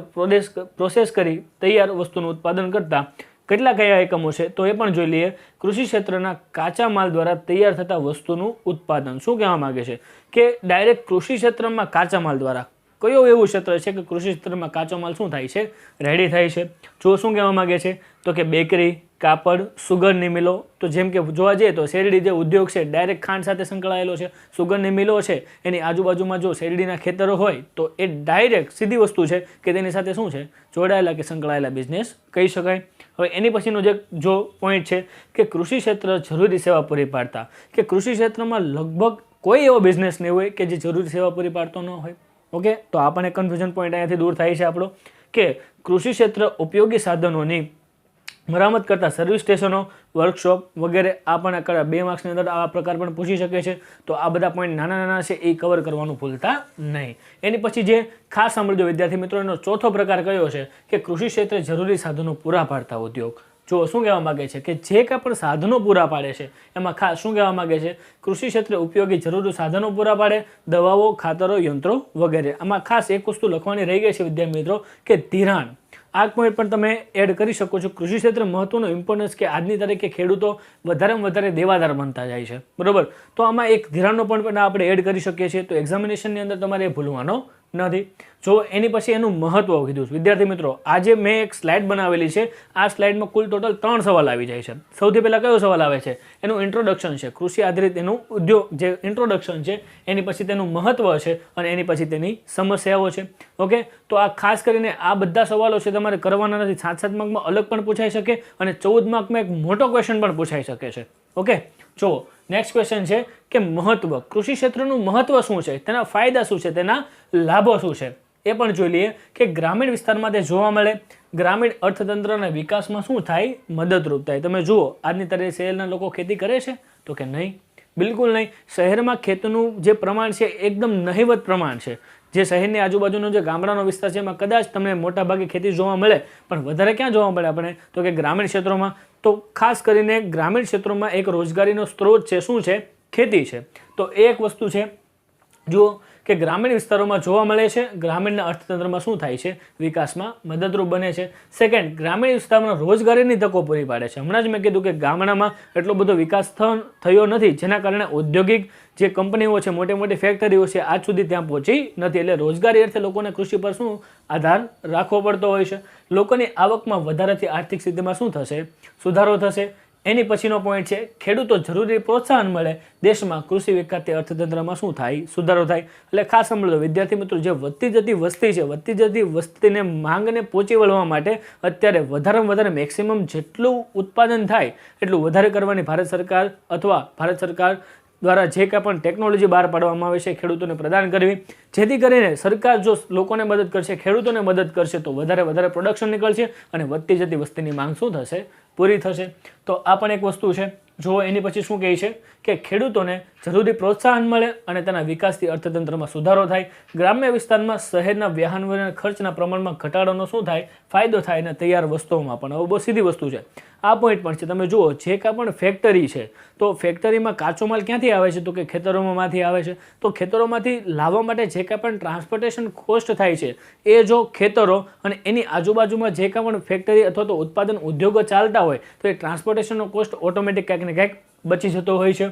પ્રોસેસ કરી તૈયાર વસ્તુનું ઉત્પાદન કરતા કેટલા કયા એકમો છે? તો એ પણ જોઈ લઈએ. કૃષિ ક્ષેત્રના કાચા માલ દ્વારા તૈયાર થતા વસ્તુનું ઉત્પાદન. શું કહેવા માંગે છે કે ડાયરેક્ટ કૃષિ ક્ષેત્રમાં કાચા માલ દ્વારા કયો એવું ક્ષેત્ર છે કે કૃષિ ક્ષેત્રમાં કાચો માલ શું થાય છે? રેડી થાય છે. જો શું કહેવા માંગે છે તો કે બેકરી, કાપડ, સુગરની મિલો. તો જેમ કે જોવા જઈએ તો શેરડી જે ઉદ્યોગ છે ડાયરેક્ટ ખાંડ સાથે સંકળાયેલો છે. સુગરની મિલો છે એની આજુબાજુમાં જો શેરડીના ખેતરો હોય તો એ ડાયરેક્ટ સીધી વસ્તુ છે કે તેની સાથે શું છે? જોડાયેલા કે સંકળાયેલા બિઝનેસ કહી શકાય. હવે એની પછીનો જે જો પોઈન્ટ છે કે કૃષિ ક્ષેત્ર જરૂરી સેવા પૂરી પાડતા, કે કૃષિ ક્ષેત્રમાં લગભગ કોઈ એવો બિઝનેસ નહીં હોય કે જે જરૂરી સેવા પૂરી પાડતો ન હોય. ઓકે, તો આ પણ એક કન્ફ્યુઝન પોઈન્ટ અહીંયાથી દૂર થાય છે આપણો, કે કૃષિ ક્ષેત્ર ઉપયોગી સાધનોની મરામત કરતા સર્વિસ સ્ટેશનો, વર્કશોપ વગેરે. આ પણ 2 માર્ક્સની અંદર આવા પ્રકાર પણ પૂછી શકે છે. તો આ બધા પોઈન્ટ નાના નાના છે એ કવર કરવાનું ભૂલતા નહીં. એની પછી જે ખાસ સાંભળજો વિદ્યાર્થી મિત્રો, એનો ચોથો પ્રકાર કયો છે કે કૃષિ ક્ષેત્રે જરૂરી સાધનો પૂરા પાડતા ઉદ્યોગ. જો શું કહેવા માંગે છે કે જે કાંઈ પણ સાધનો પૂરા પાડે છે એમાં ખાસ શું કહેવા માંગે છે? કૃષિ ક્ષેત્રે ઉપયોગી જરૂરી સાધનો પૂરા પાડે, દવાઓ, ખાતરો, યંત્રો વગેરે. આમાં ખાસ એક વસ્તુ લખવાની રહી ગઈ છે વિદ્યાર્થી મિત્રો કે ધિરાણ. આ પોઈન્ટ પણ તમે એડ કરી શકો છો. કૃષિ ક્ષેત્ર મહત્વનો ઇમ્પોર્ટન્સ કે આજની તારીખે ખેડૂતો વધારેમાં વધારે દેવાદાર બનતા જાય છે, બરોબર. તો આમાં એક ધિરાણનો પણ આપણે એડ કરી શકીએ છીએ. તો એક્ઝામિનેશનની અંદર તમારે એ ભૂલવાનો નથી. જો એની પછી એનું મહત્વ કીધું વિદ્યાર્થી મિત્રો. આજે મેં એક સ્લાઇડ બનાવેલી છે. આ સ્લાઇડમાં કુલ ટોટલ 3 સવાલ આવી જાય છે. સૌથી પહેલા કયો સવાલ આવે છે? એનું ઇન્ટ્રોડક્શન છે. કૃષિ આધારિત એનું ઉદ્યોગ જે ઇન્ટ્રોડક્શન છે, એની પછી તેનું મહત્વ છે અને એની પછી તેની સમસ્યાઓ છે. ઓકે, તો આ ખાસ કરીને આ બધા સવાલો છે તમારે કરવાના નથી. 7 માર્કમાં અલગ પણ પૂછાઈ શકે અને 14 માર્કમાં એક મોટો ક્વેશ્ચન પણ પૂછાઈ શકે છે. ઓકે, જુઓ નેક્સ્ટ ક્વેશ્ચન છે કે મહત્વ. કૃષિ ક્ષેત્રનું મહત્વ શું છે? તેના ફાયદા શું છે? તેના લાભો શું છે? એ પણ જોઈ લઈએ કે ગ્રામીણ વિસ્તારમાં તે જોવા મળે. ગ્રામીણ અર્થતંત્રના વિકાસમાં શું થાય? મદદરૂપ થાય. તમે જુઓ આજની તારીખે શહેરના લોકો ખેતી કરે છે તો કે નહીં? બિલકુલ નહીં. શહેરમાં ખેતીનું જે પ્રમાણ છે એકદમ નહિવત પ્રમાણ છે. જે શહેરની આજુબાજુનો જે ગામડાનો વિસ્તાર છે એમાં કદાચ તમને મોટાભાગે ખેતી જોવા મળે, પણ વધારે ક્યાં જોવા મળે આપણે? તો કે ગ્રામીણ ક્ષેત્રોમાં. તો ખાસ કરીને ગ્રામીણ ક્ષેત્રોમાં એક રોજગારીનો સ્ત્રોત છે. શું છે? ખેતી છે. તો એ એક વસ્તુ છે. જુઓ કે ગ્રામીણ વિસ્તારોમાં જોવા મળે છે. ગ્રામીણના અર્થતંત્રમાં શું થાય છે? વિકાસમાં મદદરૂપ બને છે. સેકન્ડ, ગ્રામીણ વિસ્તારમાં રોજગારીની તકો પૂરી પાડે છે. હમણાં જ મેં કીધું કે ગામડામાં એટલો બધો વિકાસ થયો નથી, જેના કારણે ઔદ્યોગિક જે કંપનીઓ છે, મોટી મોટી ફેક્ટરીઓ છે, આજ સુધી ત્યાં પહોંચી નથી. એટલે રોજગારી અર્થે લોકોને કૃષિ પર શું આધાર રાખવો પડતો હોય છે. લોકોની આવકમાં વધારાથી આર્થિક સ્થિતિમાં શું થશે? સુધારો થશે. એની પછીનો પોઈન્ટ છે ખેડૂતો જરૂરી પ્રોત્સાહન મળે, દેશમાં કૃષિ વિકાસથી અર્થતંત્રમાં શું થાય? સુધારો થાય. એટલે ખાસ સાંભળો વિદ્યાર્થી મિત્રો, જે વધતી જતી વસ્તી છે, વધતી જતી વસ્તીને માંગને પહોંચી વળવા માટે અત્યારે વધારેમાં વધારે મેક્સિમમ જેટલું ઉત્પાદન થાય એટલું વધારે કરવાની ભારત સરકાર અથવા ભારત સરકાર દ્વારા જે કાંઈ પણ ટેકનોલોજી બહાર પાડવામાં આવે છે ખેડૂતોને પ્રદાન કરવી, જેથી કરીને સરકાર જો લોકોને મદદ કરશે, ખેડૂતોને મદદ કરશે તો વધારે પ્રોડક્શન નીકળશે અને વધતી જતી વસ્તીની માંગ શું થશે, પૂરી થશે. તો આ પણ એક વસ્તુ છે. જો એની પછી શું કહે છે કે ખેડૂતોને જરૂરી પ્રોત્સાહન મળે અને તેના વિકાસથી અર્થતંત્રમાં સુધારો થાય, ગ્રામ્ય વિસ્તારમાં શહેરના વાહન ખર્ચના પ્રમાણમાં ઘટાડોનો શું થાય, ફાયદો થાય અને તૈયાર વસ્તુઓમાં પણ. હવે બહુ સીધી વસ્તુ છે, આ પોઈન્ટ પણ છે. તમે જુઓ જે કાંઈ પણ ફેક્ટરી છે તો ફેક્ટરીમાં કાચો માલ ક્યાંથી આવે છે, તો કે ખેતરોમાંથી આવે છે. તો ખેતરોમાંથી લાવવા માટે જે કાંઈ પણ ટ્રાન્સપોર્ટેશન કોસ્ટ થાય છે એ જો ખેતરો અને એની આજુબાજુમાં જે કાંઈ પણ ફેક્ટરી અથવા તો ઉત્પાદન ઉદ્યોગો ચાલતા હોય તો એ ટ્રાન્સપોર્ટેશનનો કોસ્ટ ઓટોમેટિક ક્યાંક ને ક્યાંક બચી જતો હોય છે.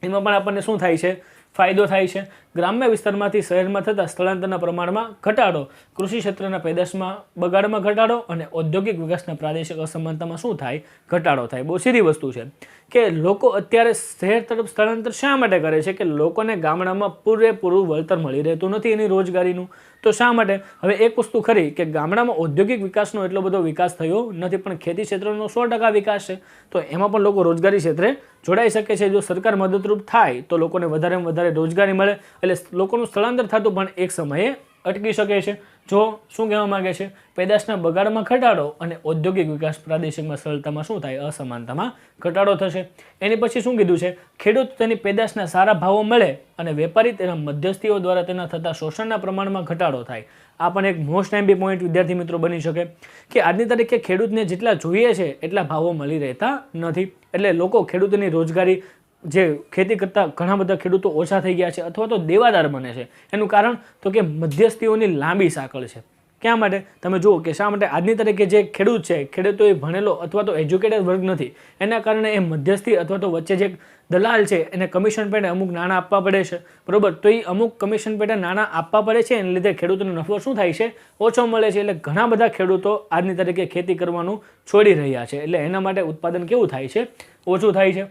એમાં પણ આપણને શું થાય છે, ફાયદો થાય છે. ગ્રામ્ય વિસ્તારમાંથી શહેરમાં થતા સ્થળાંતરના પ્રમાણમાં ઘટાડો, કૃષિ ક્ષેત્રના પેદાશમાં બગાડમાં ઘટાડો અને ઔદ્યોગિક વિકાસના પ્રાદેશિક અસમાનતામાં શું થાય, ઘટાડો થાય. બહુ સીધી વસ્તુ છે કે લોકો અત્યારે શહેર તરફ સ્થળાંતર શા માટે કરે છે કે લોકોને ગામડામાં પૂરેપૂરું વળતર મળી રહેતું નથી એની રોજગારીનું. તો શા માટે? હવે એક વસ્તુ ખરી કે ગામડામાં ઔદ્યોગિક વિકાસનો એટલો બધો વિકાસ થયો નથી, પણ ખેતી ક્ષેત્રનો 100% વિકાસ છે. તો એમાં પણ લોકો રોજગારી ક્ષેત્રે જોડાઈ શકે છે. જો સરકાર મદદરૂપ થાય તો લોકોને વધારેમાં વધારે રોજગારી મળે, એટલે લોકોનું સ્થળાંતર થતું પણ એક સમયે અટકી શકે છે. જો શું કહેવા માગે છે, પેદાશના બગાડમાં ઘટાડો અને ઔદ્યોગિક વિકાસ પ્રાદેશિકમાં સરળતામાં શું થાય, અસમાનતામાં ઘટાડો થશે. એની પછી શું કીધું છે, ખેડૂત તેની પેદાશના સારા ભાવો મળે અને વેપારી તેના મધ્યસ્થીઓ દ્વારા તેના થતા શોષણના પ્રમાણમાં ઘટાડો થાય. આ પણ એક મોસ્ટ એમ્પી પોઈન્ટ વિદ્યાર્થી મિત્રો બની શકે કે આજની તારીખે ખેડૂતને જેટલા જોઈએ છે એટલા ભાવો મળી રહેતા નથી. એટલે લોકો ખેડૂતોની રોજગારી જે ખેતી કરતા ઘણા બધા ખેડૂતો ઓછા થઈ ગયા છે અથવા તો દેવાદાર બને છે. એનું કારણ તો કે મધ્યસ્થીઓની લાંબી સાંકળ છે. ક્યાં માટે? તમે જુઓ કે શા માટે આજની તારીખે જે ખેડૂત છે, ખેડૂતો એ ભણેલો અથવા તો એજ્યુકેટેડ વર્ગ નથી, એના કારણે એ મધ્યસ્થી અથવા તો વચ્ચે જે દલાલ છે એને કમિશન પેટે અમુક નાણાં આપવા પડે છે, બરોબર. તો એ અમુક કમિશન પેટે નાણાં આપવા પડે છે, એને લીધે ખેડૂતોનો નફો શું થાય છે, ઓછો મળે છે. એટલે ઘણા બધા ખેડૂતો આજની તારીખે ખેતી કરવાનું છોડી રહ્યા છે. એટલે એના માટે ઉત્પાદન કેવું થાય છે, ઓછું થાય છે.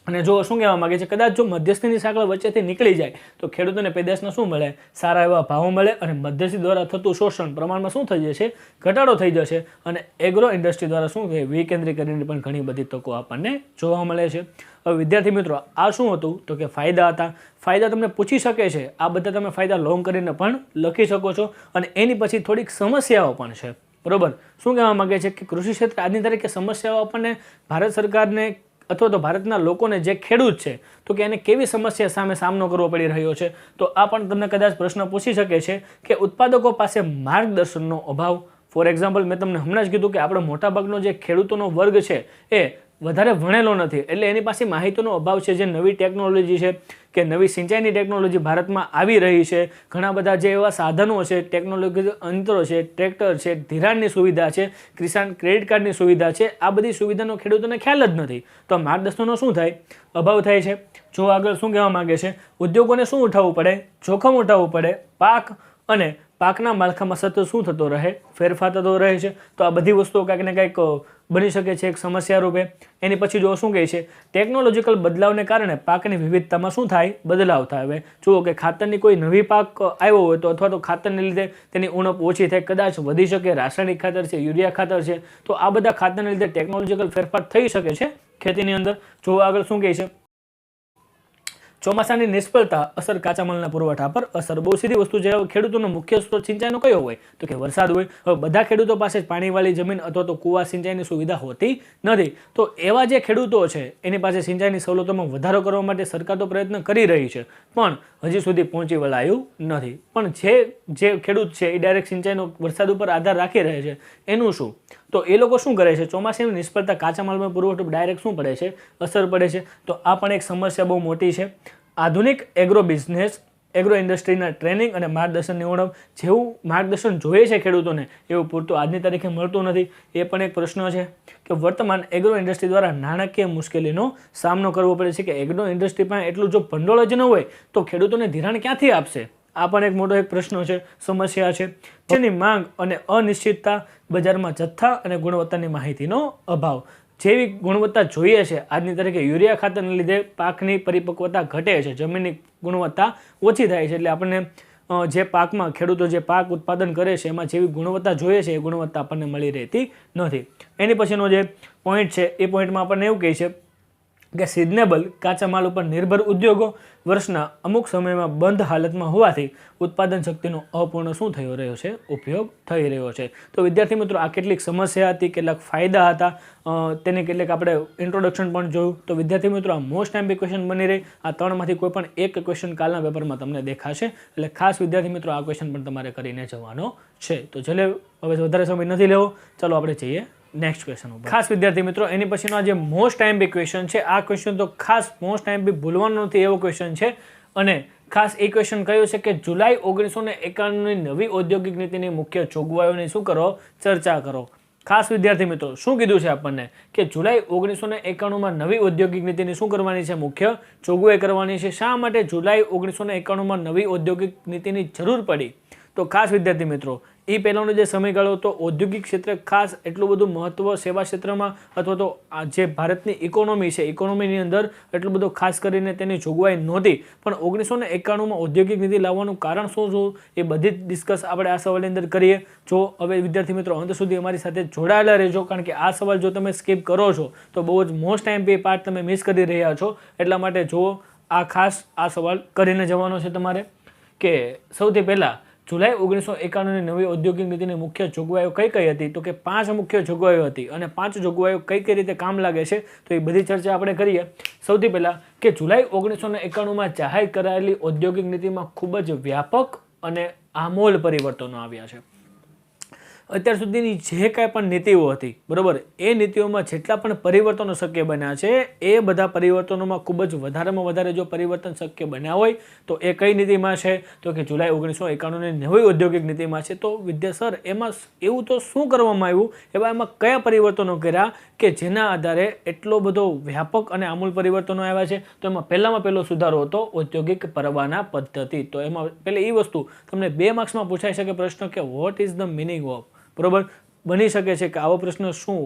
અને જો શું કહેવા માગે છે, કદાચ જો મધ્યસ્થીની સાંકળ વચ્ચેથી નીકળી જાય તો ખેડૂતોને પેદાશના શું મળે, સારા એવા ભાવો મળે અને મધ્યસ્થી દ્વારા થતું શોષણ પ્રમાણમાં શું થઈ જશે, ઘટાડો થઈ જશે. અને એગ્રો ઇન્ડસ્ટ્રી દ્વારા શું કહે, વિકેન્દ્રીકરણની પણ ઘણી બધી તકો આપણને જોવા મળે છે. હવે વિદ્યાર્થી મિત્રો આ શું હતું તો કે ફાયદા હતા. ફાયદા તમને પૂછી શકે છે, આ બધા તમે ફાયદા લોંગ કરીને પણ લખી શકો છો. અને એની પછી થોડીક સમસ્યાઓ પણ છે, બરોબર. શું કહેવા માગે છે કે કૃષિ ક્ષેત્ર આજની તારીખે સમસ્યાઓ આપણને ભારત સરકારને અથવા તો ભારતના લોકોને જે ખેડૂત છે તો કે એને કેવી સમસ્યા સામે સામનો કરવો પડી રહ્યો છે. તો આ પણ તમને કદાચ પ્રશ્ન પૂછી શકે છે કે ઉત્પાદકો પાસે માર્ગદર્શનનો અભાવ. ફોર એક્ઝામ્પલ, મેં તમને હમણાં જ કીધું કે આપણો મોટાભાગનો જે ખેડૂતોનો વર્ગ છે એ વધારે ભણેલો નથી, એટલે એની પાસે માહિતીનો અભાવ છે. જે નવી ટેકનોલોજી છે કે નવી સિંચાઈની ટેકનોલોજી ભારતમાં આવી રહી છે, ઘણા બધા જે એવા સાધનો છે, ટેકનોલોજી યંત્રો છે, ટ્રેક્ટર છે, ધિરાણની સુવિધા છે, કિસાન ક્રેડિટ કાર્ડની સુવિધા છે, આ બધી સુવિધાનો ખેડૂતોને ખ્યાલ જ નથી. તો માર્ગદર્શનનો શું થાય, અભાવ થાય છે. જો આગળ શું કહેવા માગે છે, ઉદ્યોગોને શું ઉઠાવવું પડે, જોખમ ઉઠાવવું પડે, પાક અને પાકના માળખામાં સતત શું થતો રહે, ફેરફાર થતો રહે છે. તો આ બધી વસ્તુઓ કાંઈક ને કાંઈક બની શકે છે એક સમસ્યા રૂપે. એની પછી જો શું કહે છે, ટેકનોલોજીકલ બદલાવને કારણે પાકની વિવિધતામાં શું થાય, બદલાવ થાય. હવે જુઓ કે ખાતરની કોઈ નવી પાક આવ્યો હોય તો અથવા તો ખાતરને લીધે તેની ઉણપ ઓછી થાય, કદાચ વધી શકે. રાસાયણિક ખાતર છે, યુરિયા ખાતર છે, તો આ બધા ખાતરને લીધે ટેકનોલોજીકલ ફેરફાર થઈ શકે છે ખેતીની અંદર. જો આગળ શું કહે છે, ચોમાસાની નિષ્ફળતા અસર કાચા માલના પુરવઠા પર અસર. બહુ સીધી વસ્તુ છે. ખેડૂતોનો મુખ્ય સ્ત્રોત સિંચાઈનો કયો હોય તો કે વરસાદ હોય. હવે બધા ખેડૂતો પાસે પાણીવાળી જમીન અથવા તો કુવા સિંચાઈની સુવિધા હોતી નથી. તો એવા જે ખેડૂતો છે એની પાસે સિંચાઈની સવલતોમાં વધારો કરવા માટે સરકાર તો પ્રયત્ન કરી રહી છે, પણ હજી સુધી પહોંચી વળાયું નથી. પણ જે ખેડૂત છે એ ડાયરેક્ટ સિંચાઈનો વરસાદ ઉપર આધાર રાખી રહે છે, એનું શું? તો એ લોકો શું કરે છે, ચોમાસાની નિષ્ફળતા કાચા માલમાં પુરવઠો ડાયરેક્ટ શું પડે છે, અસર પડે છે. તો આ પણ એક સમસ્યા બહુ મોટી છે. આધુનિક એગ્રો બિઝનેસ, એગ્રો ઇન્ડસ્ટ્રીના ટ્રેનિંગ અને માર્ગદર્શનની ઓળખ. જેવું માર્ગદર્શન જોઈએ છે ખેડૂતોને એવું પૂરતું આજની તારીખે મળતું નથી. એ પણ એક પ્રશ્ન છે કે વર્તમાન એગ્રો ઇન્ડસ્ટ્રી દ્વારા નાણાકીય મુશ્કેલીનો સામનો કરવો પડે છે. કે એગ્રો ઇન્ડસ્ટ્રી પાસે એટલું જો ભંડોળ જ ન હોય તો ખેડૂતોને ધિરાણ ક્યાંથી આપશે? આ પણ એક મોટો એક પ્રશ્ન છે, સમસ્યા છે. જેની માંગ અને અનિશ્ચિતતા, બજારમાં જથ્થા અને ગુણવત્તાની માહિતીનો અભાવ. જેવી ગુણવત્તા જોઈએ છે આજની તારીખે યુરિયા ખાતરને લીધે પાકની પરિપક્વતા ઘટે છે, જમીનની ગુણવત્તા ઓછી થાય છે. એટલે આપણને જે પાકમાં ખેડૂતો જે પાક ઉત્પાદન કરે છે એમાં જેવી ગુણવત્તા જોઈએ છે એ ગુણવત્તા આપણને મળી રહેતી નથી. એની પછીનો જે પોઈન્ટ છે એ પોઈન્ટમાં આપણને એવું કહે છે કે સિઝનેબલ કાચા માલ ઉપર નિર્ભર ઉદ્યોગો વર્ષના અમુક સમયમાં બંધ હાલતમાં હોવાથી ઉત્પાદન શક્તિનો અપૂર્ણ શું થઈ રહ્યો છે, ઉપયોગ થઈ રહ્યો છે. તો વિદ્યાર્થી મિત્રો આ કેટલીક સમસ્યા હતી, કેટલાક ફાયદા હતા, તેને કેટલીક આપણે ઇન્ટ્રોડક્શન પણ જોયું. તો વિદ્યાર્થી મિત્રો આ મોસ્ટ ટાઈમ ક્વેશ્ચન બની રહી. આ ત્રણમાંથી કોઈ પણ એક ક્વેશ્ચન કાલના પેપરમાં તમને દેખાશે, એટલે ખાસ વિદ્યાર્થી મિત્રો આ ક્વેશ્ચન પણ તમારે કરીને જવાનો છે. તો ચલે હવે વધારે સમય નથી લેવો, ચાલો આપણે જઈએ નેક્સ્ટ ક્વેશ્ચન ઉપર. ખાસ વિદ્યાર્થી મિત્રો એની પછીનો જે મોસ્ટ ટાઈમ ક્વેશ્ચન છે, આ ક્વેશ્ચન તો ખાસ મોસ્ટ ટાઈમ ભૂલવાનો નથી એવો ક્વેશ્ચન છે. અને ખાસ એ ક્વેશ્ચન કયો છે કે જુલાઈ 1991ની નવી ઔદ્યોગિક નીતિની મુખ્ય જોગવાઈઓની શું કરો, ચર્ચા કરો. ખાસ વિદ્યાર્થી મિત્રો શું કીધું છે આપણને કે જુલાઈ 1991માં નવી ઔદ્યોગિક નીતિની શું કરવાની છે, મુખ્ય જોગવાઈ કરવાની છે. શા માટે જુલાઈ 1991માં નવી ઔદ્યોગિક નીતિની જરૂર પડી? તો ખાસ વિદ્યાર્થી મિત્રો એ પહેલાંનો જે સમયગાળો હતો ઔદ્યોગિક ક્ષેત્રે ખાસ એટલું બધું મહત્ત્વ સેવા ક્ષેત્રમાં અથવા તો આ જે ભારતની ઇકોનોમી છે, ઇકોનોમીની અંદર એટલું બધું ખાસ કરીને તેની જોગવાઈ નહોતી. પણ 1991માં ઔદ્યોગિક નીતિ લાવવાનું કારણ શું શું એ બધી જ ડિસ્કસ આપણે આ સવાલની અંદર કરીએ. જો હવે વિદ્યાર્થી મિત્રો અંત સુધી અમારી સાથે જોડાયેલા રહેજો, કારણ કે આ સવાલ જો તમે સ્કીપ કરો છો તો બહુ જ મોસ્ટ ટાઈમ પે પાર્ટ તમે મિસ કરી રહ્યા છો. એટલા માટે જો આ ખાસ આ સવાલ કરીને જવાનો છે તમારે કે સૌથી પહેલાં જુલાઈ 1991ની નવી ઔદ્યોગિક નીતિની મુખ્ય જોગવાઈઓ કઈ કઈ હતી? તો કે 5 મુખ્ય જોગવાઈઓ હતી. અને 5 જોગવાઈઓ કઈ કઈ રીતે કામ લાગે છે તો એ બધી ચર્ચા આપણે કરીએ. સૌથી પહેલાં કે જુલાઈ 1991માં જાહેર કરાયેલી ઔદ્યોગિક નીતિમાં ખૂબ જ વ્યાપક અને આમૂલ પરિવર્તનો આવ્યા છે. અત્યાર સુધીની જે કાંઈ પણ નીતિઓ હતી, બરાબર, એ નીતિઓમાં જેટલા પણ પરિવર્તનો શક્ય બન્યા છે એ બધા પરિવર્તનોમાં ખૂબ જ વધારેમાં વધારે જો પરિવર્તન શક્ય બન્યા હોય તો એ કઈ નીતિમાં છે? તો કે જુલાઈ 1991ની નવી ઔદ્યોગિક નીતિમાં છે. તો વિદ્યા સર એમાં એવું તો શું કરવામાં આવ્યું, એમાં કયા પરિવર્તનો કર્યા કે જેના આધારે એટલો બધો વ્યાપક અને આમૂલ પરિવર્તનો આવ્યા છે? તો એમાં પહેલો સુધારો હતો ઔદ્યોગિક પરવાના પદ્ધતિ. તો એમાં પહેલે એ વસ્તુ તમને 2 માર્ક્સમાં પૂછાઈ શકે પ્રશ્ન કે what is the meaning of, બરોબર, બની શકે છે કે આવો પ્રશ્ન શું,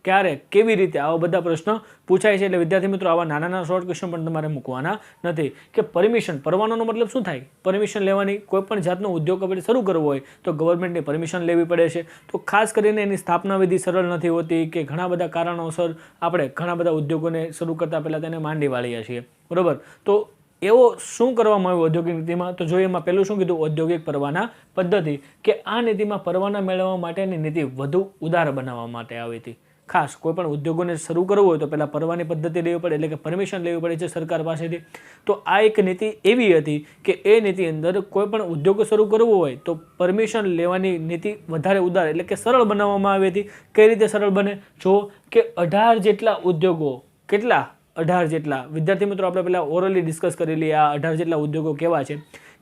ક્યારે, કેવી રીતે, આવા બધા પ્રશ્ન પૂછાય છે. એટલે વિદ્યાર્થી મિત્રો આવા નાના શોર્ટ ક્વેશ્ચન પણ તમારે મૂકવાના નથી. કે પરમિશન, પરવાનોનો મતલબ શું થાય? પરમિશન લેવાની, કોઈ પણ જાતનો ઉદ્યોગ આપણે શરૂ કરવો હોય તો ગવર્મેન્ટની પરમિશન લેવી પડે છે. તો ખાસ કરીને એની સ્થાપના વિધિ સરળ નથી હોતી કે ઘણા બધા કારણોસર આપણે ઘણા બધા ઉદ્યોગોને શરૂ કરતા પહેલાં તેને માંડી વાળીએ છીએ, બરાબર. તો એવો શું કરવામાં આવ્યું ઔદ્યોગિક નીતિમાં? તો જોઈએ એમાં પહેલું શું કીધું, ઔદ્યોગિક પરવાના પદ્ધતિ. કે આ નીતિમાં પરવાના મેળવવા માટેની નીતિ વધુ ઉદાર બનાવવા માટે આવી હતી. ખાસ કોઈ પણ ઉદ્યોગોને શરૂ કરવું હોય તો પહેલાં પરવાની પદ્ધતિ લેવી પડે, એટલે કે પરમિશન લેવી પડે છે સરકાર પાસેથી. તો આ એક નીતિ એવી હતી કે એ નીતિ અંદર કોઈ પણ ઉદ્યોગ શરૂ કરવો હોય તો પરમિશન લેવાની નીતિ વધારે ઉદાર એટલે કે સરળ બનાવવામાં આવી હતી. કઈ રીતે સરળ બને? જો કે 18 જેટલા ઉદ્યોગો, કેટલા? 18 જેટલા. વિદ્યાર્થી મિત્રો આપણે પહેલાં ઓરલી ડિસ્કસ કરેલી આ 18 જેટલા ઉદ્યોગો કેવા છે